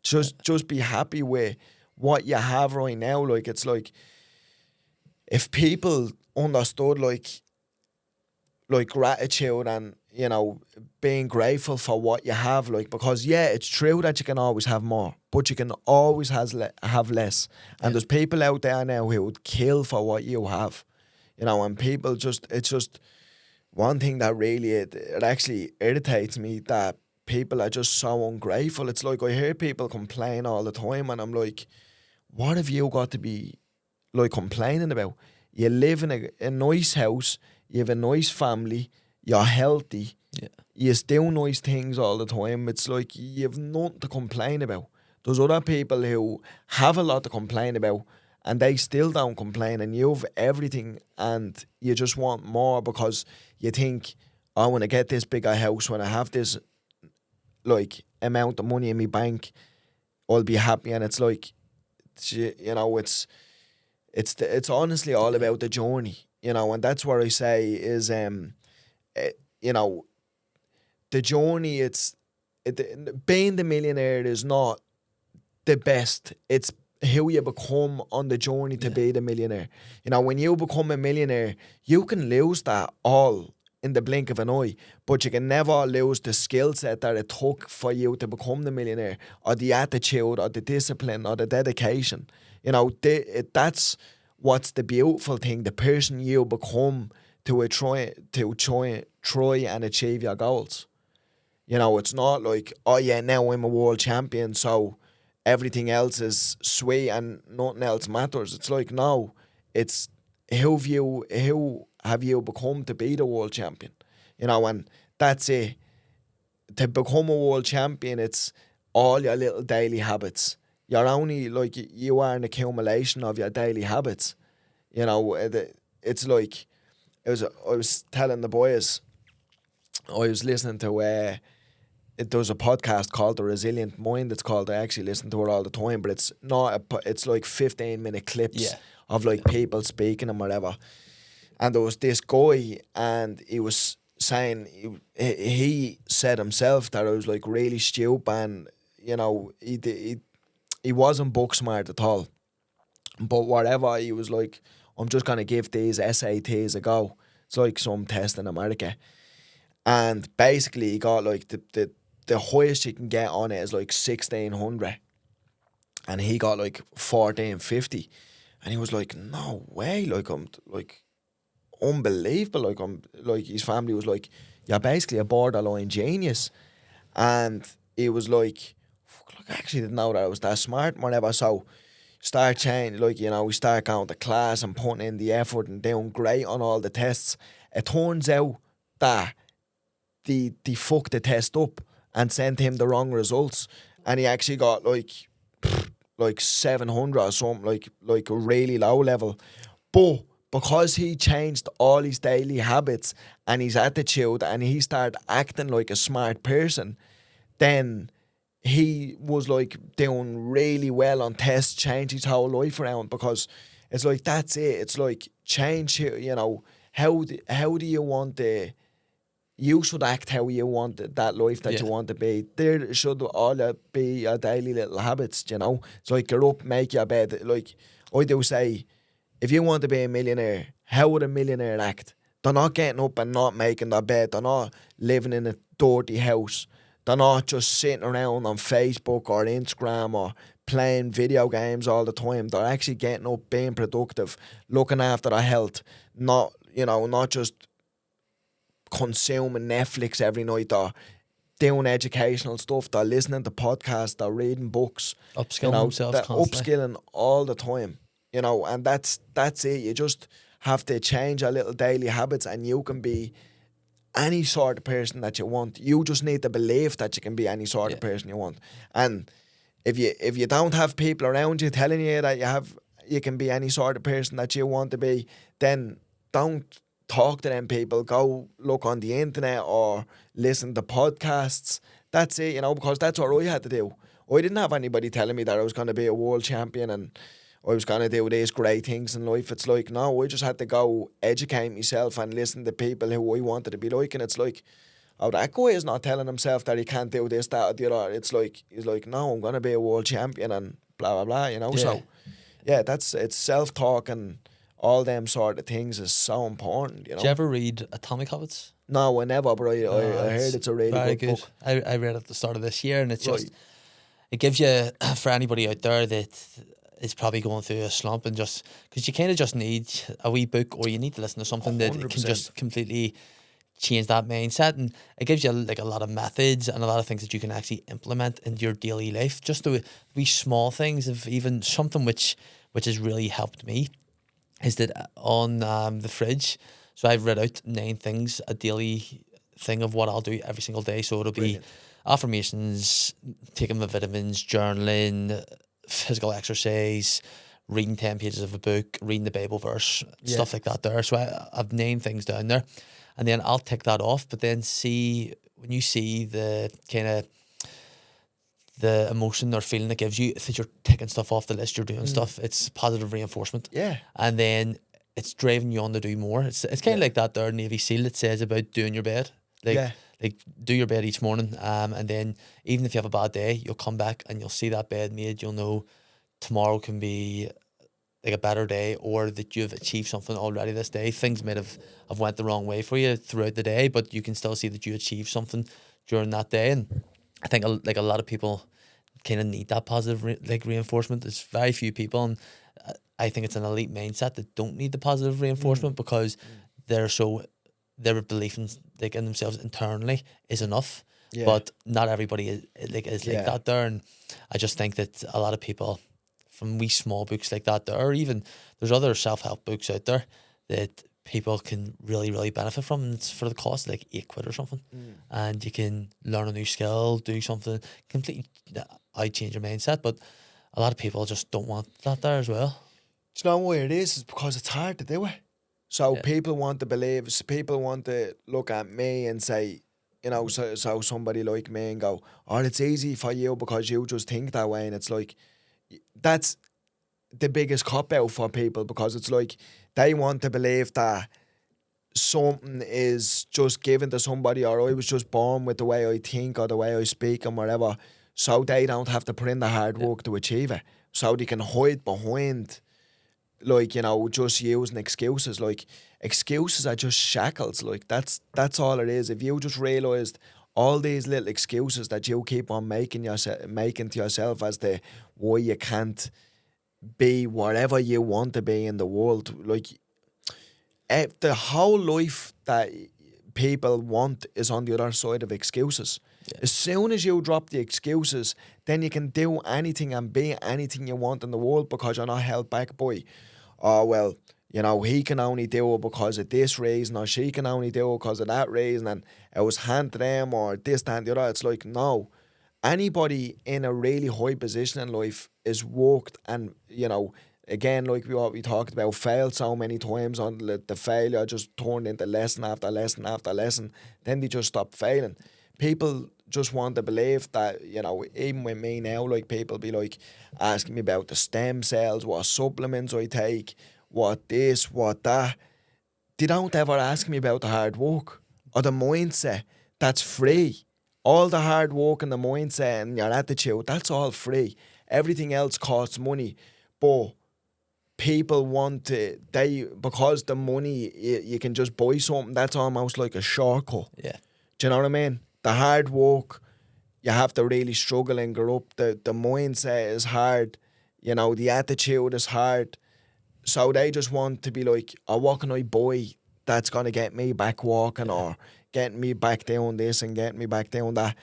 Just be happy with what you have right now. Like, it's like, if people understood like gratitude and, you know, being grateful for what you have, like, because it's true that you can always have more, but you can always have less. And there's people out there now who would kill for what you have, you know, and people it's just one thing that really, it actually irritates me, that people are just so ungrateful. It's like I hear people complain all the time and I'm like, what have you got to be like complaining about? You live in a nice house, you have a nice family, you're healthy, you do nice things all the time. It's like you have nothing to complain about. There's other people who have a lot to complain about and they still don't complain, and you have everything and you just want more because you think, I want to get this bigger house, when I have this like amount of money in my bank, I'll be happy. And it's like, you know, it's honestly all about the journey, you know, and that's what I say is, you know, the journey, being the millionaire is not the best. It's who you become on the journey to be the millionaire. You know, when you become a millionaire, you can lose that all in the blink of an eye, but you can never lose the skill set that it took for you to become the millionaire, or the attitude, or the discipline, or the dedication. You know, that's what's the beautiful thing, the person you become to try and achieve your goals. You know, it's not like, oh yeah, now I'm a world champion, so everything else is sweet and nothing else matters. It's like, no, it's who have you become to be the world champion? You know, and that's it. To become a world champion, it's all your little daily habits. You're only like, you are an accumulation of your daily habits. You know, it's like, I was telling the boys, I was listening to there was a podcast called The Resilient Mind. It's called. I actually listen to it all the time, but it's not. It's like 15-minute clips of like people speaking and whatever. And there was this guy, and he was saying he said himself that I was like really stupid, and you know he wasn't book smart at all. But whatever, he was like, I'm just gonna give these SATs a go. It's like some test in America, and basically he got like the highest you can get on it is like 1600, and he got like 1450, and he was like, no way, like I'm like unbelievable, like I'm like, his family was like, you're basically a borderline genius, and he was like, fuck, like I actually didn't know that I was that smart and whatever. So start changing, like, you know, we start going to class and putting in the effort and doing great on all the tests. It turns out that they fucked the test up and sent him the wrong results, and he actually got like 700 or something, like a really low level. But because he changed all his daily habits and his attitude, and he started acting like a smart person, then he was like doing really well on tests, changed his whole life around. Because it's like, that's it. It's like, change, you know, how do you want the, you should act how you want that life that you want to be. There should all be your daily little habits, you know. It's like, get up, make your bed. Like I do say, if you want to be a millionaire, how would a millionaire act? They're not getting up and not making their bed. They're not living in a dirty house. They're not just sitting around on Facebook or Instagram or playing video games all the time. They're actually getting up, being productive, looking after their health, not just consuming Netflix every night, or doing educational stuff. They're listening to podcasts, they're reading books, upskilling themselves constantly. upskilling all the time, you know. And that's it. You just have to change your little daily habits, and you can be any sort of person that you want. You just need to believe that you can be any sort of person you want. And if you don't have people around you telling you that you can be any sort of person that you want to be, then don't talk to them people. Go look on the internet or listen to podcasts. That's it, you know, because that's what I had to do. I didn't have anybody telling me that I was going to be a world champion and I was going to do these great things in life. It's like, no, I just had to go educate myself and listen to people who I wanted to be like. And it's like, oh, that guy is not telling himself that he can't do this, that, or the other. It's like, he's like, no, I'm going to be a world champion and blah, blah, blah, you know. So, yeah, it's self-talk and all them sort of things is so important, you know. Did you ever read Atomic Habits? No, I never, but I heard it's a really good book. I read it at the start of this year, and it's just, it gives you, for anybody out there that is probably going through a slump, and just, because you kind of just need a wee book, or you need to listen to something 100%. That can just completely change that mindset. And it gives you like a lot of methods and a lot of things that you can actually implement in your daily life. Just the wee small things of even something which has really helped me is that on the fridge, so I've read out 9 things, a daily thing of what I'll do every single day. So it'll be affirmations, taking my vitamins, journaling, physical exercise, reading 10 pages of a book, reading the Bible verse, stuff like that there. So I've 9 things down there, and then I'll tick that off. But then when you see the kind of the emotion or feeling it gives you, that you're ticking stuff off the list, you're doing stuff, it's positive reinforcement. Yeah. And then it's driving you on to do more. It's kind of like that there Navy SEAL that says about doing your bed. Like do your bed each morning, and then even if you have a bad day, you'll come back and you'll see that bed made. You'll know tomorrow can be like a better day, or that you've achieved something already this day. Things might have went the wrong way for you throughout the day, but you can still see that you achieved something during that day. And I think like a lot of people kind of need that positive reinforcement. There's very few people, and I think it's an elite mindset that don't need the positive reinforcement because their belief in themselves internally is enough. Yeah. but not everybody is like Yeah. that there. And I just think that a lot of people from wee small books like that there, or even there's other self-help books out there that people can really benefit from, and it's for the cost of like £8 or something, and you can learn a new skill, do something completely change your mindset. But a lot of people just don't want that there as well. Do you know why it is? It's because it's hard to do it. So Yeah. people want to believe, people want to look at me and say, you know, so somebody like me and go, oh, it's easy for you because you just think that way. And it's like, that's the biggest cop-out for people, because it's like they want to believe that something is just given to somebody, or I was just born with the way I think or the way I speak and whatever, so they don't have to put in the hard work to achieve it. So they can hide behind, like, you know, just using excuses. Like, excuses are just shackles. Like, that's all it is. If you just realised all these little excuses that you keep on making to yourself as to why you can't be whatever you want to be in the world, like, the whole life that people want is on the other side of excuses. Yeah. As soon as you drop the excuses, then you can do anything and be anything you want in the world, because you're not held back by, oh, well, you know, he can only do it because of this reason, or she can only do it because of that reason, and it was handed to them, or this, that, and the other. It's like, no. Anybody in a really high position in life is worked, and, you know, again, like what we talked about, failed so many times on the failure just turned into lesson after lesson after lesson. Then they just stop failing. People just want to believe that, you know, even with me now, like, people be like asking me about the stem cells, what supplements I take, what this, what that. They don't ever ask me about the hard work or the mindset. That's free. All the hard work and the mindset and your attitude, that's all free. Everything else costs money. But people want to, because the money, you can just buy something, that's almost like a shortcut. Yeah. Do you know what I mean? The hard work, you have to really struggle and grow up. The mindset is hard. You know, the attitude is hard. So they just want to be like, oh, what can I buy that's going to get me back walking, or get me back down this and get me back down that.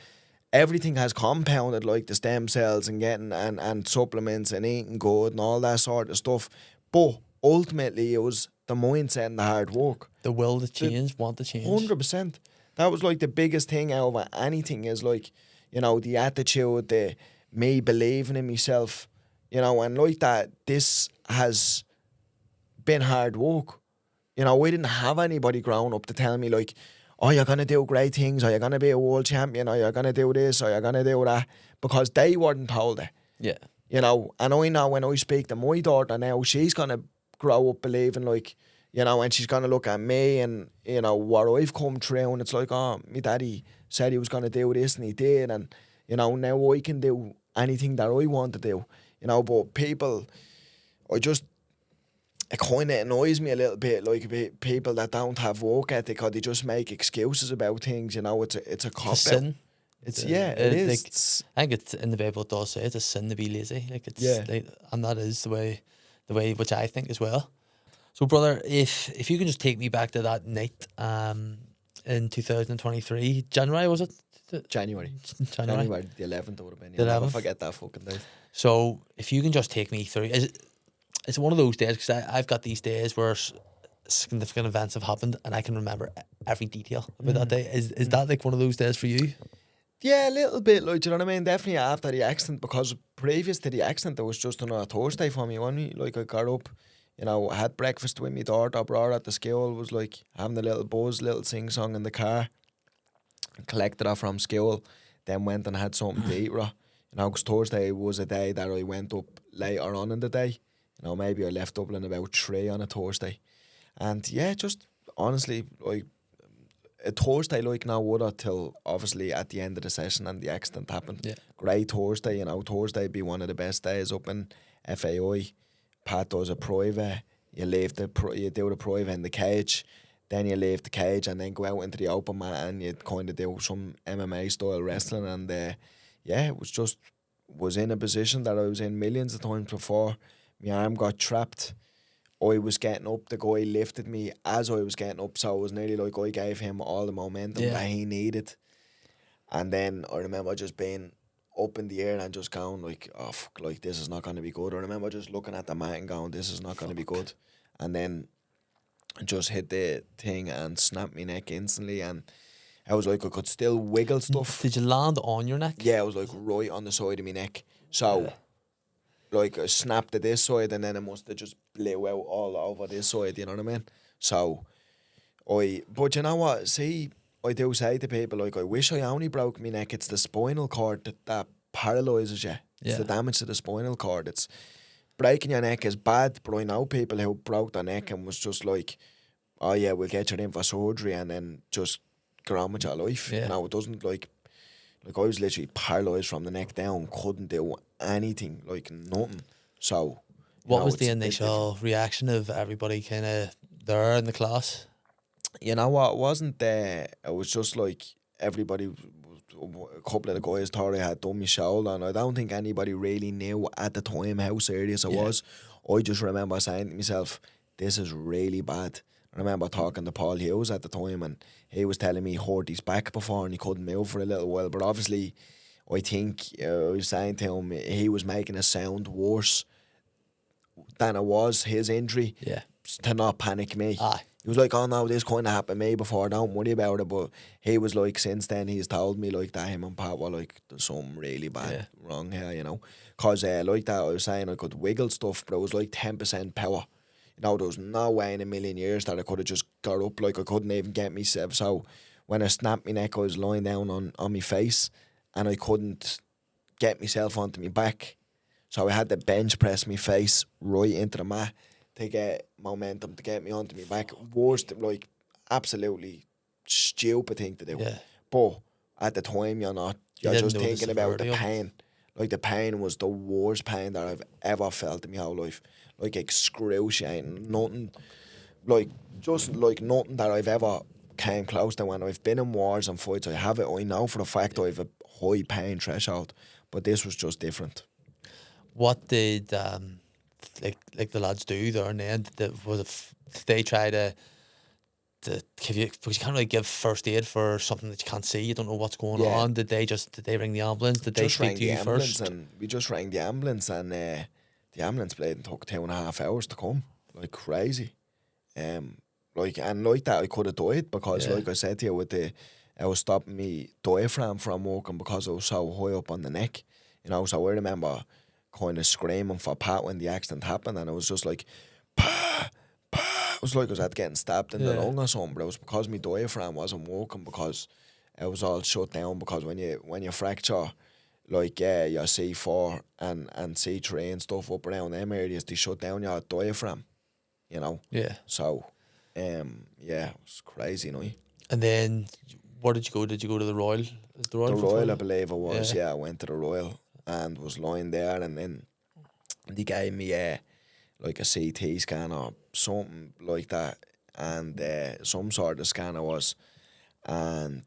Everything has compounded, like the stem cells and getting and supplements and eating good and all that sort of stuff. But ultimately, it was the mindset and the hard work. The will to change, want to change. 100%. That was like the biggest thing out of anything, is like, you know, the attitude, the me believing in myself, you know, and like that, this has been hard work. You know, we didn't have anybody growing up to tell me, like, oh, you're going to do great things, or you're going to be a world champion, or you're going to do this, or you're going to do that, because they weren't told it. Yeah. You know, and I know when I speak to my daughter now, she's going to grow up believing, like, you know, and she's going to look at me and, you know, what I've come through, and it's like, oh, my daddy said he was going to do this and he did, and, you know, now I can do anything that I want to do, you know. But people, it kind of annoys me a little bit, like, people that don't have work ethic, or they just make excuses about things, you know. It's a cop out. Sin. It is. Like, I think it's in the Bible, it does say it's a sin to be lazy. Like, it's like, and that is the way which I think as well. So, brother, if you can just take me back to that night, in 2023, January, was it? January the 11th would have been. The 11th? Never forget that fucking day. So, if you can just take me through, it's one of those days, because I've got these days where significant events have happened and I can remember every detail about that day. Is that like one of those days for you? Yeah, a little bit, like, do you know what I mean? Definitely after the accident, because previous to the accident, it was just on a Thursday for me, wasn't it? Like, I got up, you know, had breakfast with my daughter, brought her at the school, was like having a little buzz, little sing-song in the car, collected her from school, then went and had something to eat with her. You know, because Thursday was a day that I went up later on in the day. You know, maybe I left Dublin about 3 on a Thursday. And yeah, just honestly, like, a Thursday like no other till obviously at the end of the session and the accident happened. Yeah. Great Thursday, you know, Thursday be one of the best days up in FAI. Pat does a private, you do the private in the cage, then you leave the cage and then go out into the open mat and you kind of do some MMA style wrestling. And yeah, it was in a position that I was in millions of times before. My arm got trapped. I was getting up, the guy lifted me as I was getting up, so it was nearly like I gave him all the momentum that he needed. And then I remember just being up in the air and just going like, oh fuck, like this is not going to be good. I remember just looking at the mat and going, this is not going to be good. And then just hit the thing and snapped my neck instantly. And I was like, I could still wiggle stuff. Did you land on your neck? Yeah, it was like right on the side of my neck. So, like, I snapped to this side and then it must have just blew out all over this side, you know what I mean? So, but you know what? See, I do say to people, like, I wish I only broke my neck. It's the spinal cord that paralyses you. It's the damage to the spinal cord. It's breaking your neck is bad, but I know people who broke their neck and was just like, oh yeah, we'll get you in for surgery and then just get on with your life. Yeah. You know, it doesn't like I was literally paralysed from the neck down, couldn't do anything, like nothing. So, what was the initial reaction of everybody kind of there in the class? You know what? It wasn't there. It was just like everybody, a couple of the guys thought I had done my shoulder, and I don't think anybody really knew at the time how serious it was. I just remember saying to myself, this is really bad. I remember talking to Paul Hughes at the time, and he was telling me he hurt his back before and he couldn't move for a little while. But obviously, I think I was saying to him he was making it sound worse than it was, his injury, to not panic me. He was like, oh no, this kind of happened to me before, don't worry about it. But he was like, since then, he's told me like that him and Pat were like, there's something really bad wrong here, you know. Because like that, I was saying I could wiggle stuff, but it was like 10% power. You know, there was no way in a million years that I could have just got up. Like, I couldn't even get myself. So when I snapped my neck, I was lying down on my face and I couldn't get myself onto my back. So I had to bench press my face right into the mat to get momentum, to get me onto my back. Worst, like, absolutely stupid thing to do. Yeah. But at the time, you're just thinking about the pain. Like, the pain was the worst pain that I've ever felt in my whole life. Like, excruciating. Nothing, like, just like nothing that I've ever came close to. When I've been in wars and fights, I know for a fact I have a high pain threshold. But this was just different. What did like the lads do there and then? Did they try to give you, because you can't really give first aid for something that you can't see, you don't know what's going on. Did they ring the ambulance? Did they speak to you first? And we just rang the ambulance, and the ambulance blade took 2.5 hours to come, like crazy. Like that I could have died because like I said to you, I was stopping me diaphragm from working because I was so high up on the neck, you know. So I remember kind of screaming for Pat when the accident happened, and it was just like, "Pa, Pa." It was like I was getting stabbed in the lung or something, but it was because my diaphragm wasn't working, because it was all shut down. Because when you fracture, like your C4 and C3 and stuff up around them areas, they shut down your diaphragm, you know. Yeah. So, it was crazy, you know. And then, where did you go? Did you go to the Royal? The Royal, I believe it was. Yeah, I went to the Royal and was lying there, and then they gave me like a CT scan or something like that, and some sort of scan it was. And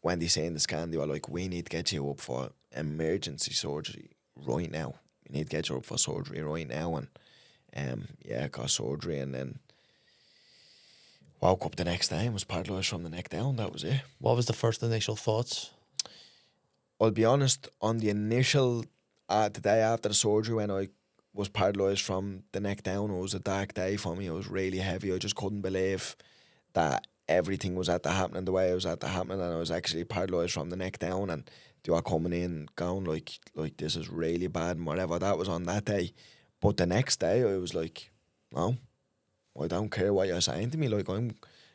when they seen the scan, they were like, we need to get you up for emergency surgery right now. We need to get you up for surgery right now. And I got surgery, and then woke up the next day and was paralysed from the neck down. That was it. What was the first initial thoughts? I'll be honest, on the initial, the day after the surgery, when I was paralysed from the neck down, it was a dark day for me. It was really heavy. I just couldn't believe that everything was at the happening the way it was at the happening, and I was actually paralysed from the neck down, and they were coming in going like this is really bad and whatever. That was on that day. But the next day I was like, no, I don't care what you're saying to me. Like, I'm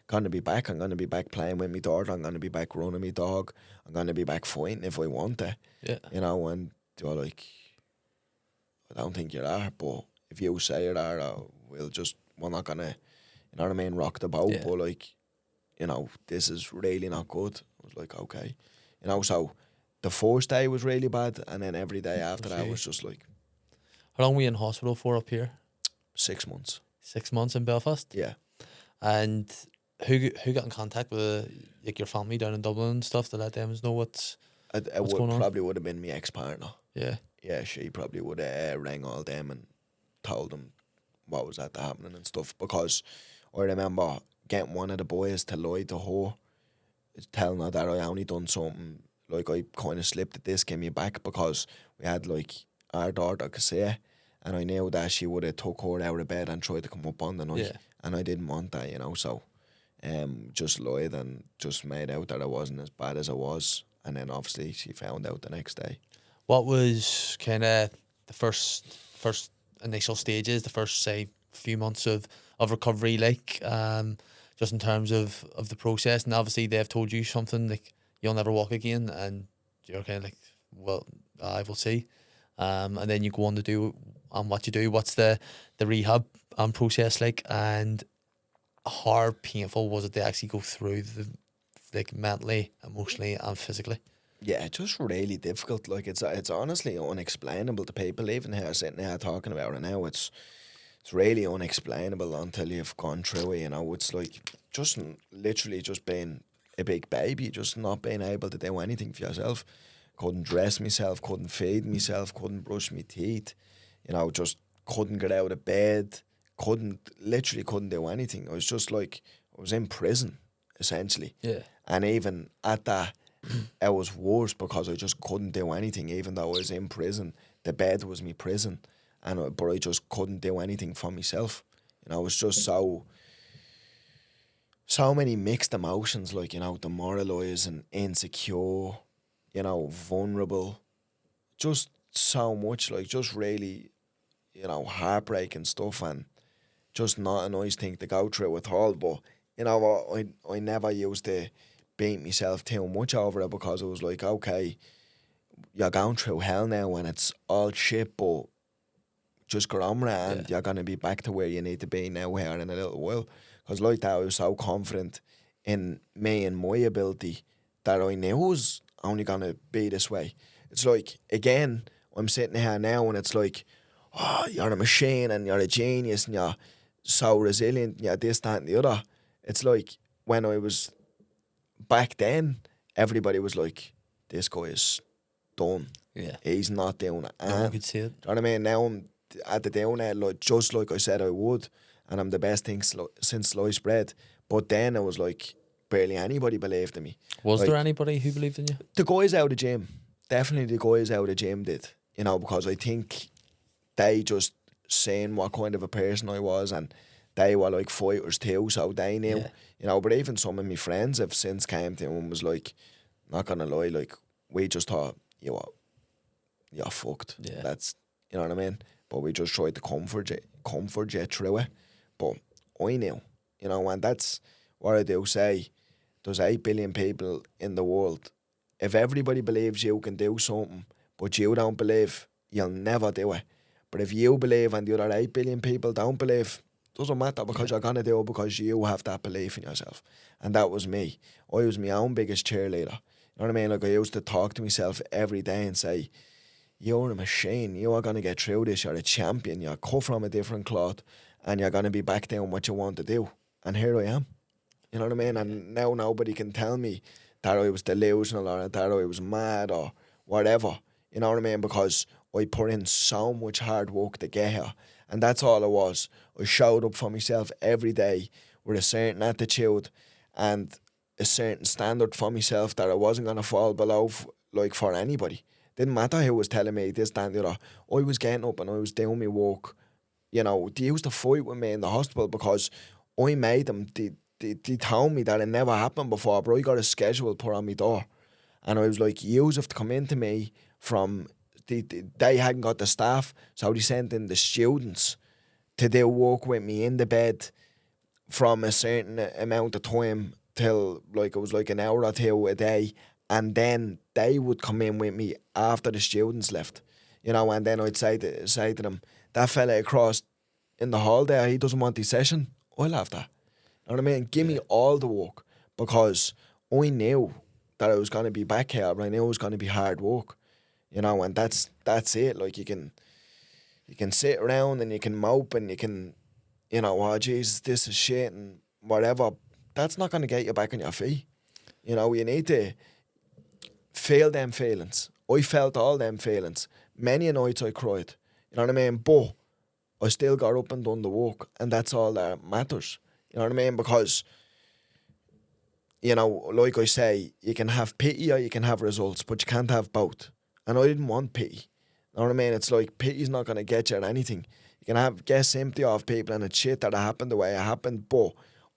going to be back. I'm going to be back playing with my daughter. I'm going to be back running my dog. I'm going to be back fighting if I want to. Yeah. You know, and they were like, I don't think you are, but if you say you are, we're not going to, you know what I mean, rock the boat. Yeah. But, like, you know, this is really not good. I was like, okay. You know, so the first day was really bad, and then every day after that was just like... How long were you in hospital for up here? 6 months. 6 months in Belfast? Yeah. And who got in contact with like your family down in Dublin and stuff to let them know what's going on? Probably would have been my ex-partner. Yeah. Yeah, she probably would have rang all them and told them what was happening and stuff, because I remember getting one of the boys to lie to her, telling her that I only done something like I kind of slipped the disc in me back because we had like our daughter Casey, and I knew that she would have took her out of bed and tried to come up on the night, Yeah. and I didn't want that, you know. So, just lied and just made out that I wasn't as bad as I was, and then obviously she found out the next day. What was kind of the first initial stages, the first say few months of recovery like, just in terms of the process? And obviously they've told you something like you'll never walk again, and you're kind of like, well, I will see. And then you go on to do what you do. What's the rehab process like, and how painful was it to actually go through the, like, mentally, emotionally, and physically? Yeah, it's just really difficult. Like it's honestly unexplainable to people. Even here sitting here talking about it now, it's really unexplainable until you've gone through it. You know, it's like just literally just being a big baby, just not being able to do anything for yourself. Couldn't dress myself, couldn't feed myself, couldn't brush my teeth. You know, just couldn't get out of bed. Literally couldn't do anything. I was just like I was in prison essentially. Yeah. And even at that, it was worse because I just couldn't do anything. Even though I was in prison, the bed was my prison, but I just couldn't do anything for myself. You know, it was just so many mixed emotions, like, you know, demoralised and insecure, you know, vulnerable, just so much, like, just really, you know, heartbreaking stuff, and just not a nice thing to go through at all. But, you know, I never used to beat myself too much over it because it was like, okay, you're going through hell now and it's all shit, but just get on with it and you're going to be back to where you need to be now here in a little while. Because like that, I was so confident in me and my ability that I knew it was only going to be this way. It's like, again, I'm sitting here now and it's like, oh, you're a machine and you're a genius and you're so resilient and you're this, that and the other. It's like when I was back then, everybody was like, this guy is done. Yeah. He's not doing it. No one could see it. Do you know what I mean? Now I'm at the down there, like, just like I said I would, and I'm the best thing since sliced bread. But then it was like barely anybody believed in me. Was like, there anybody who believed in you? the guys out of the gym, definitely the guys out of the gym did, you know, because I think they just seen what kind of a person I was, and they were like fighters too, so they knew, you know. But even some of my friends have since came to him and was like, not gonna lie, like, we just thought, you're fucked. Yeah. That's, you know what I mean? But we just tried to comfort you through it. But I knew, you know, and that's what I do say. There's 8 billion people in the world. If everybody believes you can do something, but you don't believe, you'll never do it. But if you believe and the other 8 billion people don't believe, doesn't matter, because you're going to do it because you have that belief in yourself. And that was me. I was my own biggest cheerleader. You know what I mean? Like, I used to talk to myself every day and say, you're a machine. You are going to get through this. You're a champion. You're cut from a different cloth and you're going to be back doing what you want to do. And here I am. You know what I mean? And now nobody can tell me that I was delusional or that I was mad or whatever. You know what I mean? Because I put in so much hard work to get here. And that's all it was. I showed up for myself every day with a certain attitude and a certain standard for myself that I wasn't going to fall below for anybody. Didn't matter who was telling me this, that and the other. I was getting up and I was doing my work. You know, they used to fight with me in the hospital because I made them. They told me that it never happened before, but I got a schedule put on my door. And I was like, you have to come into me from... They hadn't got the staff, so they sent in the students to do work with me in the bed from a certain amount of time till, like, it was like an hour or two a day. And then they would come in with me after the students left, you know, and then I'd say to them, that fella across in the hall there, he doesn't want the session, I'll have that. You know what I mean? Give me all the work, because I knew that I was going to be back here, but I knew it was going to be hard work, you know, and that's it. Like, you can sit around and you can mope and you can, you know, oh, Jesus, this is shit and whatever. That's not going to get you back on your feet. You know, you need to feel them feelings. I felt all them feelings. Many nights I cried. You know what I mean? But I still got up and done the work, and that's all that matters. You know what I mean? Because, you know, like I say, you can have pity or you can have results, but you can't have both. And I didn't want pity. You know what I mean? It's like pity's not going to get you at anything. You can get sympathy off people and it's shit that it happened the way it happened, but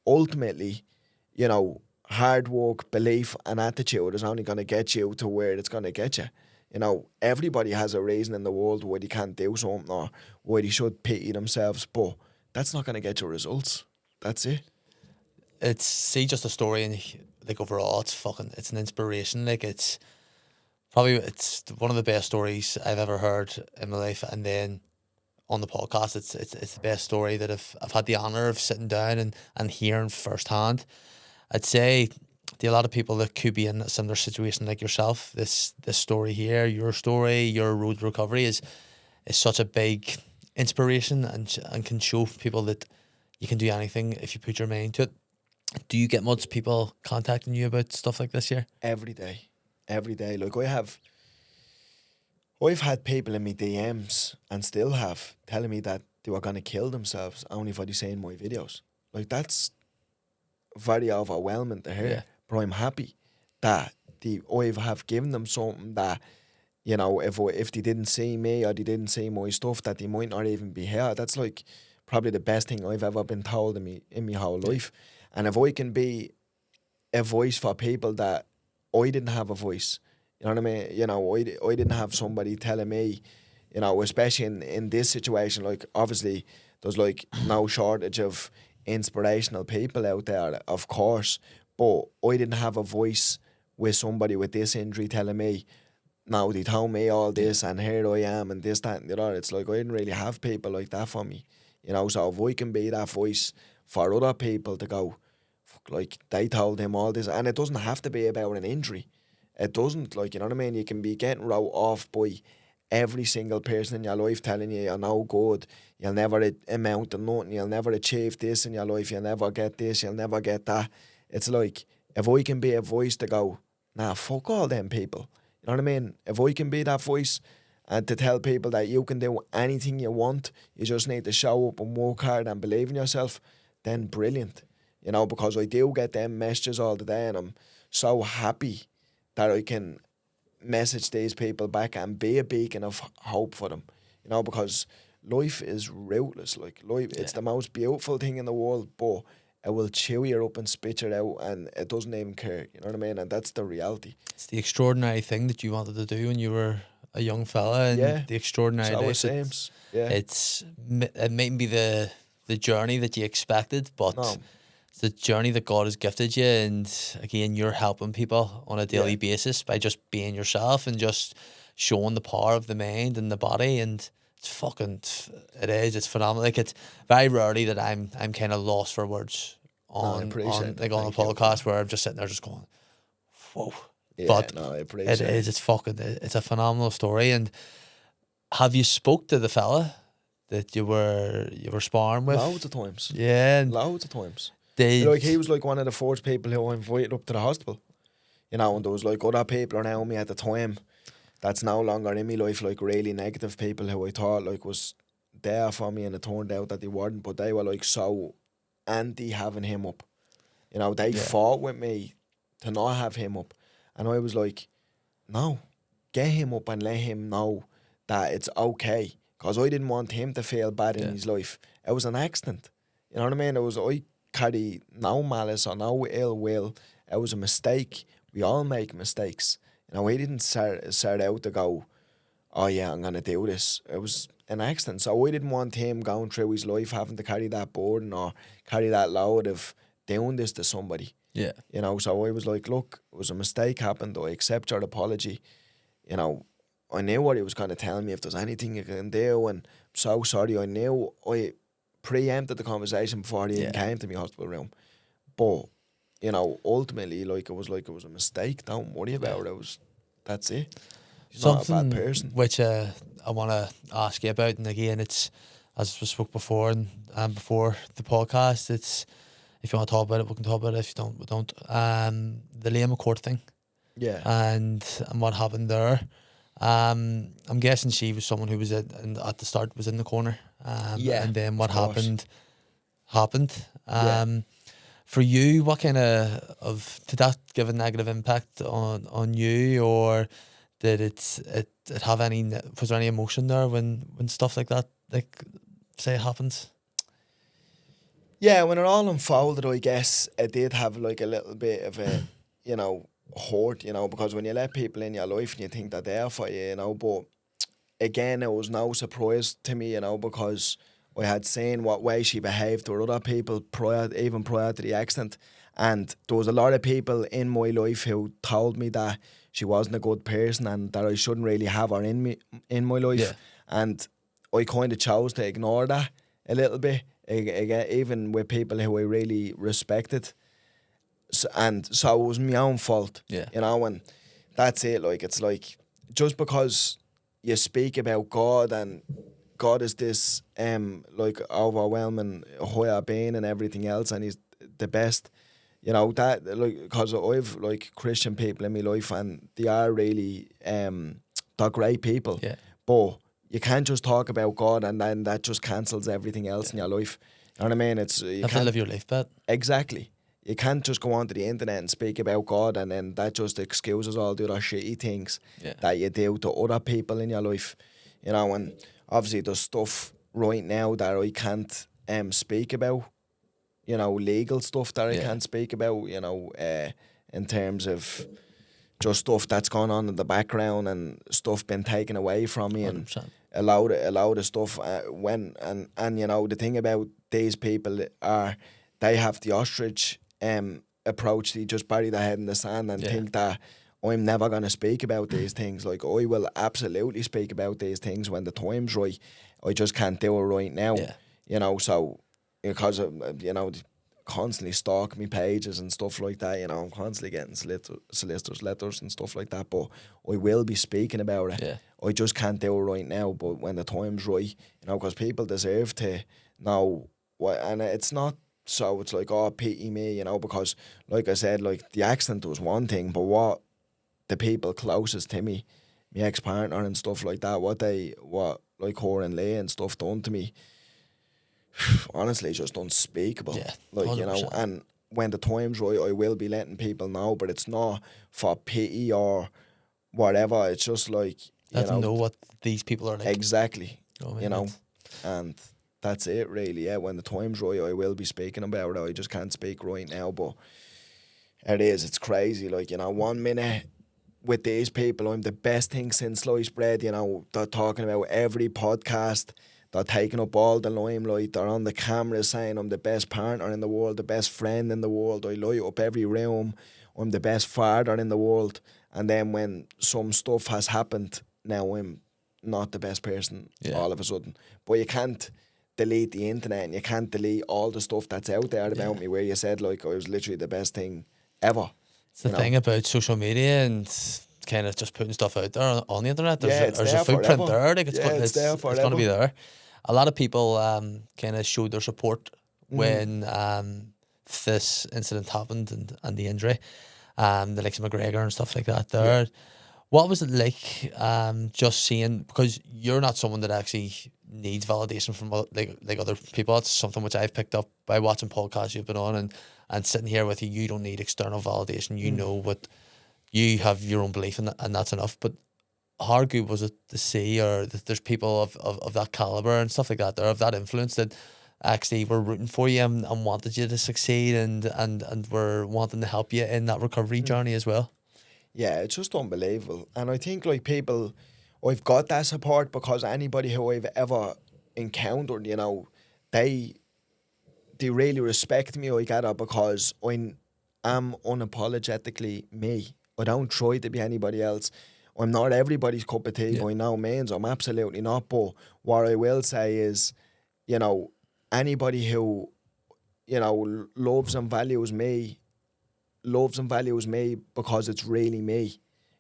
ultimately, you know, hard work, belief, and attitude is only going to get you to where it's going to get you. You know, everybody has a reason in the world why they can't do something or why they should pity themselves, but that's not going to get you results. That's it. It's see just a story and like overall it's an inspiration. Like it's one of the best stories I've ever heard in my life. And then on the podcast, it's the best story that I've had the honor of sitting down and hearing firsthand. I'd say to a lot of people that could be in a similar situation like yourself, this story here, your story, your road to recovery is such a big inspiration and can show people that you can do anything if you put your mind to it. Do you get much people contacting you about stuff like this here? Every day. Like I've had people in my DMs and still have telling me that they were going to kill themselves only for they seeing my videos. Like that's very overwhelming to hear. Yeah. But I'm happy that I have given them something that, you know, if they didn't see me or they didn't see my stuff, that they might not even be here. That's like probably the best thing I've ever been told in my whole life. And if I can be a voice for people that I didn't have a voice, you know what I mean? You know, I didn't have somebody telling me, you know, especially in this situation, like obviously there's like no shortage of inspirational people out there, of course, but I didn't have a voice with somebody with this injury telling me, no, they told me all this and here I am and this, that and the other. It's like I didn't really have people like that for me, you know, so if I can be that voice for other people to go, fuck, like they told him all this, and it doesn't have to be about an injury. It doesn't, like, you know what I mean? You can be getting wrote off by every single person in your life telling you you're no good, you'll never amount to nothing, you'll never achieve this in your life, you'll never get this, you'll never get that. It's like, if I can be a voice to go, nah, fuck all them people. You know what I mean? If I can be that voice and to tell people that you can do anything you want, you just need to show up and work hard and believe in yourself, then brilliant. You know, because I do get them messages all the day and I'm so happy that I can message these people back and be a beacon of hope for them. You know, because life is ruthless. Like, life, it's the most beautiful thing in the world, but it will chew you up and spit you out and it doesn't even care. You know what I mean? And that's the reality. It's the extraordinary thing that you wanted to do when you were a young fella, and the extraordinary so life. It seems. It mightn't be the journey that you expected, but it's the journey that God has gifted you. And again, you're helping people on a daily basis by just being yourself and just showing the power of the mind and the body. And it's phenomenal. Like, it's very rarely that I'm kind of lost for words on a podcast where I'm just sitting there just going, whoa. But I appreciate it. It's a phenomenal story. And have you spoke to the fella that you were sparring with? Loads of times. Yeah. Loads of times. Like, he was like one of the first people who I invited up to the hospital. You know, and there was like other people around me at the time that's no longer in my life, like really negative people who I thought like was there for me, and it turned out that they weren't, but they were like so anti having him up. You know, they fought with me to not have him up. And I was like, no, get him up and let him know that it's okay. Because I didn't want him to feel bad in his life. It was an accident. You know what I mean? I carry no malice or no ill will. It was a mistake. We all make mistakes. You know, he didn't start out to go, oh yeah, I'm going to do this. It was an accident. So I didn't want him going through his life having to carry that burden or carry that load of doing this to somebody. Yeah. You know, so I was like, look, it was a mistake happened. I accept your apology. You know, I knew what he was going to tell me, if there's anything you can do, and I'm so sorry. I knew I preempted the conversation before he even came to my hospital room. But, you know, ultimately, it was a mistake. Don't worry about it. That's it. He's not a bad person. Which I want to ask you about, and again, it's, as we spoke before and before the podcast, it's, if you want to talk about it, we can talk about it. If you don't, we don't. The Liam McCourt thing. Yeah. And what happened there. I'm guessing she was someone who was at the start was in the corner. And then what happened. For you, what kind of did that give a negative impact on you, or did it have any? Was there any emotion there when stuff like that, like, say, happens? Yeah, when it all unfolded, I guess it did have like a little bit of a, hurt, because when you let people in your life and you think that they're for you, but again, it was no surprise to me, because I had seen what way she behaved to other people even prior to the accident. And there was a lot of people in my life who told me that she wasn't a good person and that I shouldn't really have her in my life. Yeah. And I kind of chose to ignore that a little bit, even with people who I really respected. So it was my own fault, Yeah. and that's it. Like, it's like, just because you speak about God and God is this like overwhelming higher being and everything else, and he's the best, that, like, because I've like Christian people in my life and they are really they're great people. Yeah. But you can't just talk about God and then that just cancels everything else in your life. You know what I mean? It's You have to live your life, bet. exactly. You can't just go onto the internet and speak about God and then that just excuses all the other shitty things that you do to other people in your life. And obviously there's stuff right now that I can't speak about. Legal stuff that I can't speak about, in terms of just stuff that's gone on in the background and stuff been taken away from me 100%. and a lot of stuff the thing about these people are they have the ostrich approach. They just bury their head in the sand and think that I'm never going to speak about these things. Like, I will absolutely speak about these things when the time's right. I just can't do it right now. So because of, they constantly stalk me pages and stuff like that, I'm constantly getting solicitors letters and stuff like that, but I will be speaking about it. I just can't do it right now, but when the time's right, because people deserve to know what, and it's not so it's like, oh, pity me, because like I said, like, the accident was one thing, but what the people closest to me, my ex-partner and stuff like that, what like her and Leigh and stuff done to me, honestly, just unspeakable. Yeah, like 100%. And when the time's right, I will be letting people know, but it's not for pity or whatever. It's just like, Let them know what these people are like. exactly. Oh, man. And that's it, really. Yeah, when the time's right, I will be speaking about it. I just can't speak right now, but it's crazy. Like, 1 minute with these people, I'm the best thing since sliced bread. They're talking about every podcast. They're taking up all the limelight. They're on the camera saying I'm the best partner in the world, the best friend in the world. I light up every room. I'm the best father in the world. And then when some stuff has happened, now I'm not the best person all of a sudden. But you can't delete the internet and you can't delete all the stuff that's out there about me, where you said, like, I was literally the best thing ever. It's the thing about social media and kind of just putting stuff out there on the internet. There's a footprint there. Like, it's there forever. It's going to be there. A lot of people kind of showed their support when this incident happened and the injury, the likes of McGregor and stuff like that there. What was it like just seeing, because you're not someone that actually needs validation from like other people. It's something which I've picked up by watching podcasts you've been on and sitting here with you. You don't need external validation. You know what, you have your own belief in that, and that's enough. But how good was it to see, or that there's people of that caliber and stuff like that there, of that influence, that actually were rooting for you and wanted you to succeed and were wanting to help you in that recovery journey as well? Yeah, it's just unbelievable. And I think, like, people, I've got that support because anybody who I've ever encountered, they really respect me. I get it because I am unapologetically me. I don't try to be anybody else. I'm not everybody's cup of tea by no means. I'm absolutely not. But what I will say is, anybody who, loves and values me because it's really me.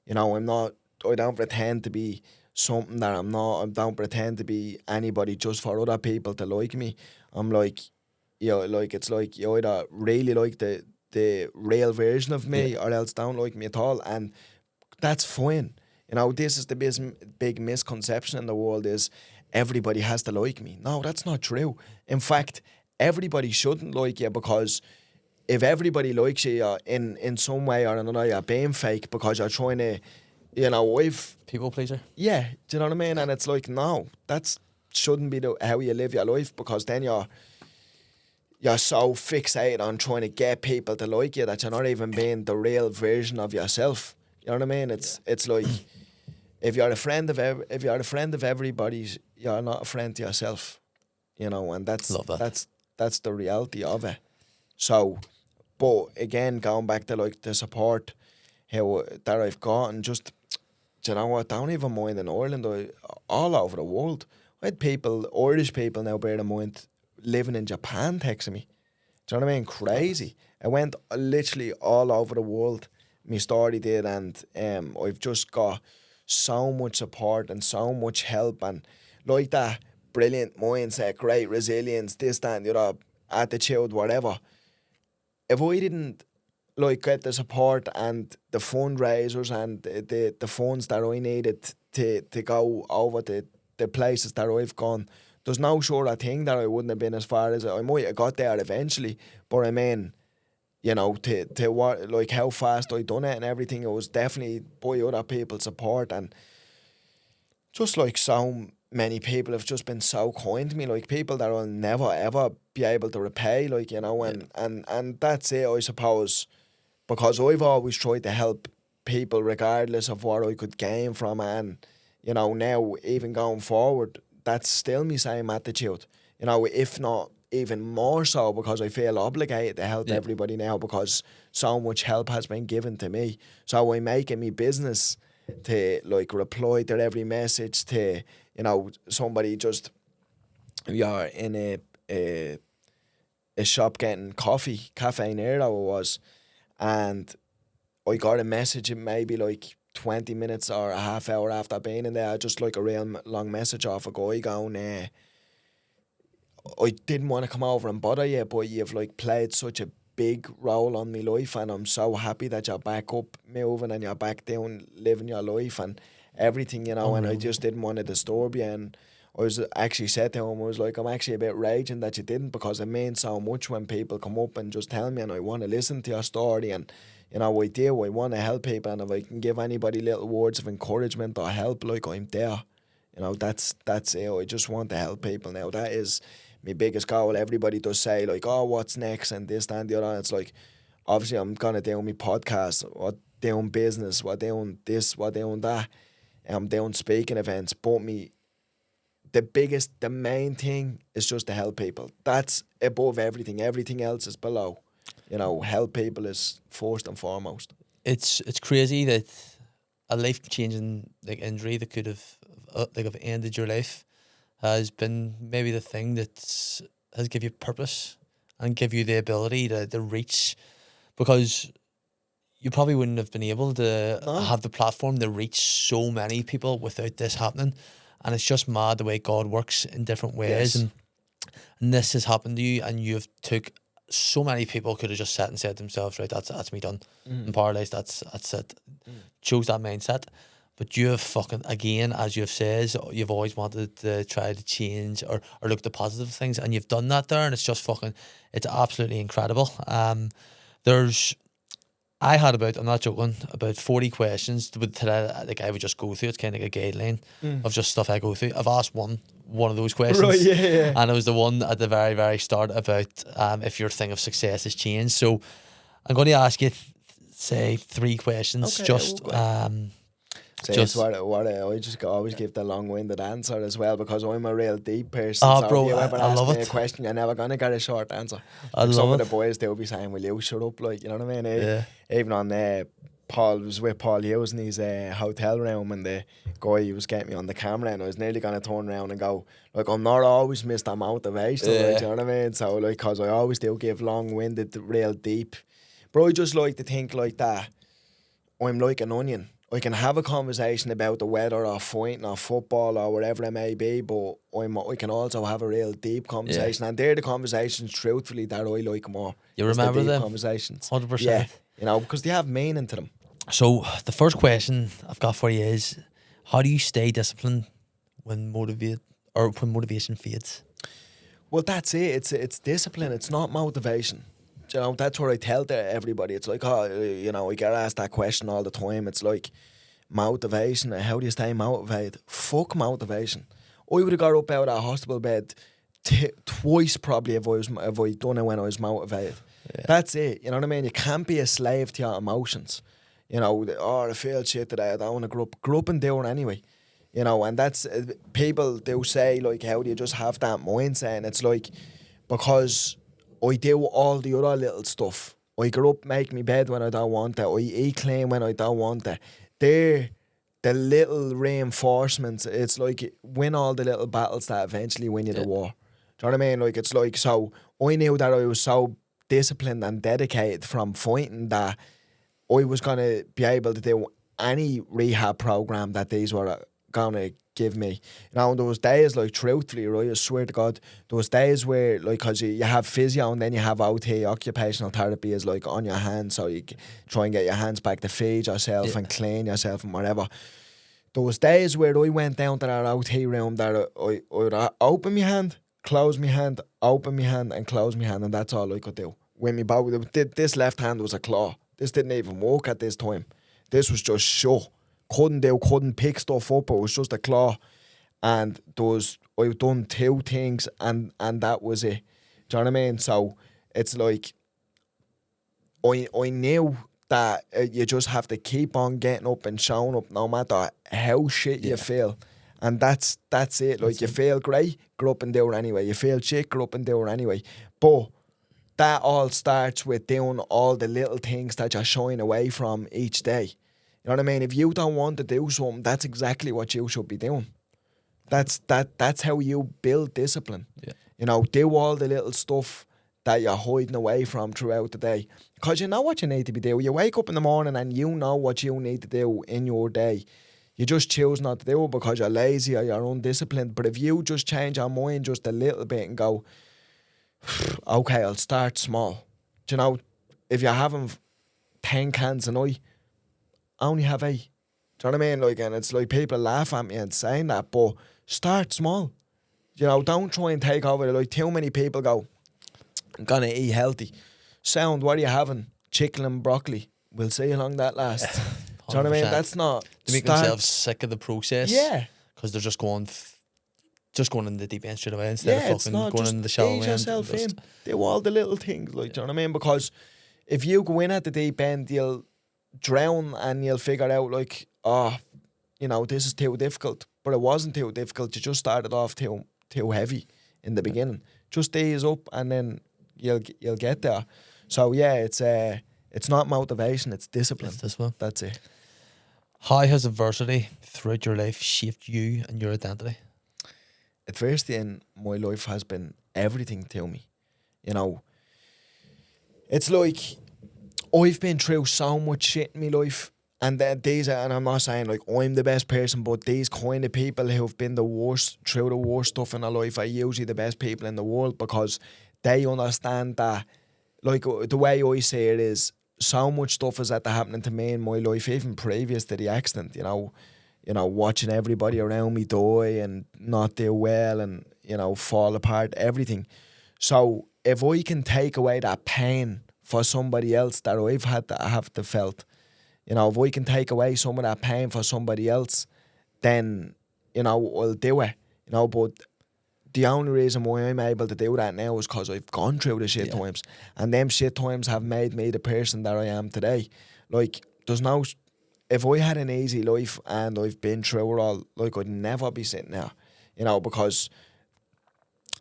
I don't pretend to be something that I'm not. I don't pretend to be anybody just for other people to like me. I'm like, it's like you either really like the real version of me or else don't like me at all. And that's fine. This is the big misconception in the world, is everybody has to like me. No, that's not true. In fact, everybody shouldn't like you, because if everybody likes you, you're in some way or another, you're being fake because you're trying to, you know, People pleaser. yeah, do you know what I mean? And it's like, no, that's shouldn't be how you live your life, because then you're so fixated on trying to get people to like you that you're not even being the real version of yourself. You know what I mean? It's like, if you're a friend of everybody's, you're not a friend to yourself. You know, and Love that. that's the reality of it. So, but again, going back to like the support that I've gotten, just, do you know what? I don't even mind in Ireland, all over the world. I had people, Irish people now, bear in mind, living in Japan texting me. Do you know what I mean? Crazy. I went literally all over the world. My story did, and I've just got so much support and so much help, and like that brilliant mindset, great resilience, this, that, and the other, attitude, whatever. If I didn't like get the support and the fundraisers and the funds that I needed to go over the places that I've gone, there's no sure a thing that I wouldn't have been as far as I might have got there eventually. But I mean, you know, to what, like how fast I done it and everything, it was definitely by other people's support, and just like so many people have just been so kind to me, like people that I'll never ever be able to repay, like, you know, and that's it, I suppose, because I've always tried to help people regardless of what I could gain from it. And, you know, now even going forward, that's still my same attitude, you know, if not even more so, because I feel obligated to help everybody now, because so much help has been given to me. So I make it me business to like reply to every message, to, you know, somebody just, you're in a shop getting coffee, Cafe Nero it was, and I got a message maybe like 20 minutes or a half hour after being in there, just like a real long message off a guy going, I didn't want to come over and bother you, but you've like played such a big role on my life, and I'm so happy that you're back up moving and you're back down living your life and everything, you know. And I just didn't want to disturb you, and I was actually said to him, I was like, I'm actually a bit raging that you didn't, because it means so much when people come up and just tell me, and I want to listen to your story, and, you know, I want to help people, and if I can give anybody little words of encouragement or help, like, I'm there. You know, that's it. I just want to help people now. That is my biggest goal. Everybody does say, like, oh, what's next and this, that, and the other. And it's like, obviously I'm going to do my podcast, or doing business, or doing this, or doing that. And I'm doing speaking events. But the main thing is just to help people. That's above everything. Everything else is below. You know, help people is first and foremost. It's crazy that a life-changing like injury that could have ended your life has been maybe the thing that has give you purpose and give you the ability to reach, because you probably wouldn't have been able to have the platform to reach so many people without this happening. And it's just mad the way God works in different ways. Yes. And this has happened to you, and you've took so many people could have just sat and said to themselves, right, that's me done. I'm paralyzed, that's it. Chose that mindset. But you have fucking, again, as you've said, you've always wanted to try to change or look at the positive things, and you've done that there, and it's just fucking, it's absolutely incredible. I had about, I'm not joking, about 40 questions with today, like I would just go through. It's kind of like a guideline of just stuff I go through. I've asked one of those questions. Right, yeah. And it was the one at the very, very start about if your thing of success has changed. So I'm going to ask you, say, 3 questions. Okay, just, So just it's what I just always give the long-winded answer as well, because I'm a real deep person. Oh, so bro, if you ever I ask love me a it. question, you're never gonna get a short answer. I Like some love of it. the boys, they'll be saying, "Will you shut up?" Like, you know what I mean? Yeah. Even on Paul was with Paul Hughes in his hotel room, and the guy was getting me on the camera, and I was nearly gonna turn around and go, like, I'm not always Mr. Motivation, Yeah. like, you know what I mean? So, like, cause I always do give long-winded, real deep. But I just like to think like that. I'm like an onion. I can have a conversation about the weather or fighting or football or whatever it may be, but I can also have a real deep conversation. And they're the conversations, truthfully, that I like more. You It's remember the deep them? conversations. 100%. Yeah, you know, because they have meaning to them. So the first question I've got for you is, how do you stay disciplined when motivation fades? Well, that's it. It's discipline. It's not motivation. you know, that's what I tell to everybody. It's like, oh, you know, I get asked that question all the time. It's like, motivation, how do you stay motivated? Fuck motivation. I would have got up out of that hospital bed twice probably if I done it when I was motivated. Yeah. That's it. You know what I mean? You can't be a slave to your emotions. You know, I feel shit today. I don't want to grow up and do it anyway. You know, and that's people do say like, how do you just have that mindset? And it's like, because I do all the other little stuff. I grew up, make me bed when I don't want it. I eat clean when I don't want it. They're the little reinforcements. It's like win all the little battles that eventually win you the war. Do you know what I mean? Like, it's like, so I knew that I was so disciplined and dedicated from fighting that I was going to be able to do any rehab program that these were going to give me. You know, there was days, like, truthfully, right, I swear to God, there was days where, like, because you have physio and then you have OT, occupational therapy is, like, on your hands, so you try and get your hands back to feed yourself and clean yourself and whatever. There was days where I went down to that OT room that I would open my hand, close my hand, open my hand and close my hand, and that's all I could do. When me both, this left hand was a claw. This didn't even work at this time. This was just shut. Couldn't pick stuff up. It was just a claw. And I've done 2 things and that was it. Do you know what I mean? So it's like, I knew that you just have to keep on getting up and showing up no matter how shit you feel. And that's it. Like, you feel great, grow up and do it anyway. You feel shit, grow up and do it anyway. But that all starts with doing all the little things that you're shying away from each day. You know what I mean? If you don't want to do something, that's exactly what you should be doing. That's how you build discipline. Yeah. You know, do all the little stuff that you're hiding away from throughout the day. Because you know what you need to be doing. You wake up in the morning and you know what you need to do in your day. You just choose not to do it because you're lazy or you're undisciplined. But if you just change your mind just a little bit and go, okay, I'll start small. Do you know, if you're having 10 cans a night, I only have 8. Do you know what I mean? Like, and it's like people laugh at me and saying that, but start small. You know, don't try and take over. Like, too many people go, I'm gonna eat healthy. Sound, what are you having? Chicken and broccoli. We'll see how long that lasts. Do you know what I mean? That's not. They make themselves sick of the process. Yeah. Because they're just going in the deep end straight away instead of fucking going in the shallow end. Yourself in. Do all the little things, like, do you know what I mean? Because if you go in at the deep end, you'll drown and you'll figure out, like, oh, you know, this is too difficult. But it wasn't too difficult. You just started off too heavy in the beginning. Just ease up and then you'll get there. So yeah, it's not motivation, it's discipline. It's this one. That's it. How has adversity throughout your life shaped you and your identity? Adversity in my life has been everything to me. You know, it's like I've been through so much shit in my life, and and I'm not saying like I'm the best person, but these kind of people who've been through the worst stuff in their life are usually the best people in the world because they understand that, like, the way I say it is, so much stuff is happening to me in my life, even previous to the accident, you know, watching everybody around me die and not do well and, you know, fall apart, everything. So if I can take away that pain for somebody else that I've have to felt, you know, if I can take away some of that pain for somebody else, then, you know, I'll do it, you know. But the only reason why I'm able to do that now is because I've gone through the shit times, and them shit times have made me the person that I am today. Like, if I had an easy life and I've been through it all, like, I'd never be sitting there, you know, because,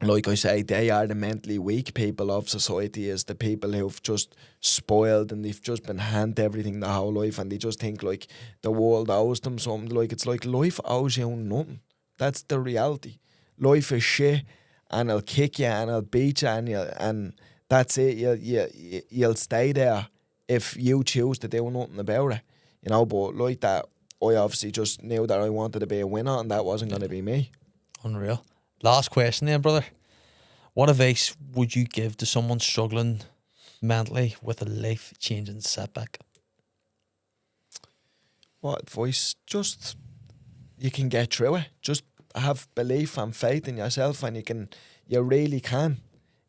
like I say, they are the mentally weak people of society, is the people who've just spoiled and they've just been handed everything the whole life and they just think, like, the world owes them something. Like, it's like life owes you nothing. That's the reality. Life is shit and it'll kick you and it'll beat you and that's it. You'll stay there if you choose to do nothing about it. You know, but like that, I obviously just knew that I wanted to be a winner and that wasn't going to be me. Unreal. Last question then, brother. What advice would you give to someone struggling mentally with a life-changing setback? What advice? Just, you can get through it. Just have belief and faith in yourself and you really can.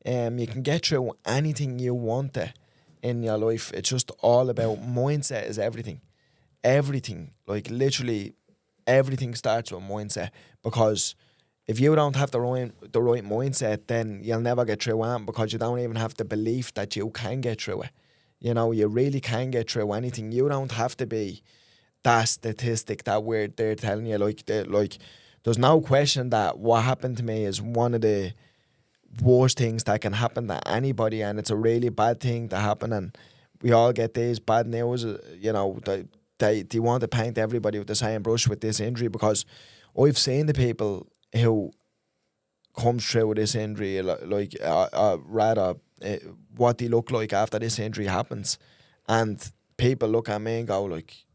You can get through anything you want to in your life. It's just all about mindset is everything. Everything, like literally everything starts with mindset, because if you don't have the right mindset, then you'll never get through it, because you don't even have the belief that you can get through it. You know, you really can get through anything. You don't have to be that statistic that they're telling you. Like there's no question that what happened to me is one of the worst things that can happen to anybody, and it's a really bad thing to happen. And we all get these bad news. You know, they want to paint everybody with the same brush with this injury, because I've seen the people who comes through with this injury, what they look like after this injury happens, and people look at me and go like,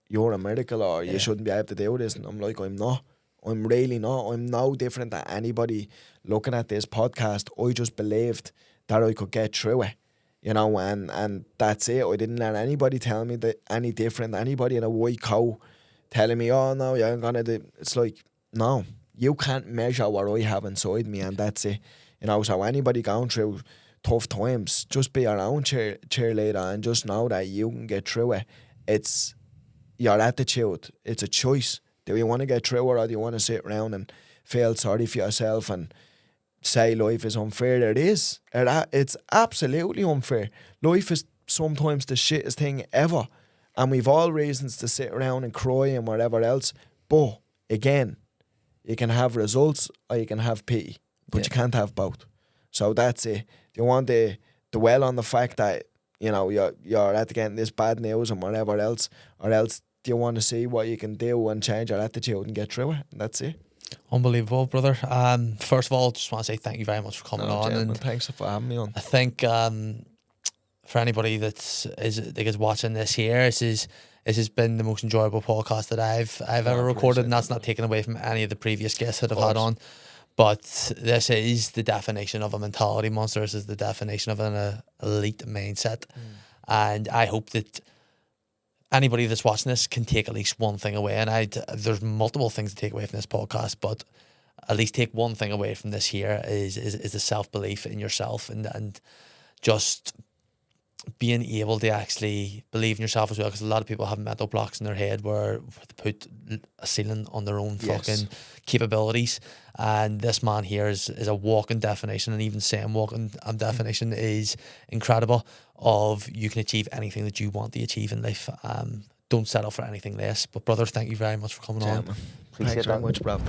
"You're a miracle," or "You shouldn't be able to do this," and I'm like, "I'm not. I'm really not. I'm no different than anybody looking at this podcast. I just believed that I could get through it, you know, and that's it. I didn't let anybody tell me that any different. Anybody in a white coat telling me, "Oh no, you're gonna do." It's like, no, you can't measure what I have inside me, and that's it. You know, so anybody going through tough times, just be your own cheerleader and just know that you can get through it. It's your attitude. It's a choice. Do you want to get through it, or do you want to sit around and feel sorry for yourself and say life is unfair? It is. It's absolutely unfair. Life is sometimes the shittest thing ever, and we've all reasons to sit around and cry and whatever else. But again, you can have results or you can have pity, but you can't have both. So that's it. Do you want to dwell on the fact that, you know, you're at getting this bad news and whatever else, or else do you want to see what you can do and change your attitude and get through it? And that's it. Unbelievable, brother. First of all, just want to say thank you very much for coming on. And thanks for having me on. I think for anybody that is watching this here, this has been the most enjoyable podcast that I've ever recorded, and that's not taken away from any of the previous guests that I've had on. But this is the definition of a mentality monster. This is the definition of an elite mindset. And I hope that anybody that's watching this can take at least one thing away. And there's multiple things to take away from this podcast, but at least take one thing away from this here is the self-belief in yourself, and just being able to actually believe in yourself as well, because a lot of people have mental blocks in their head where they put a ceiling on their own fucking capabilities, and this man here is a walking definition, and even saying walking definition is incredible of you can achieve anything that you want to achieve in life. Don't settle for anything less. But brother, thank you very much for coming on. Thanks very much, bro.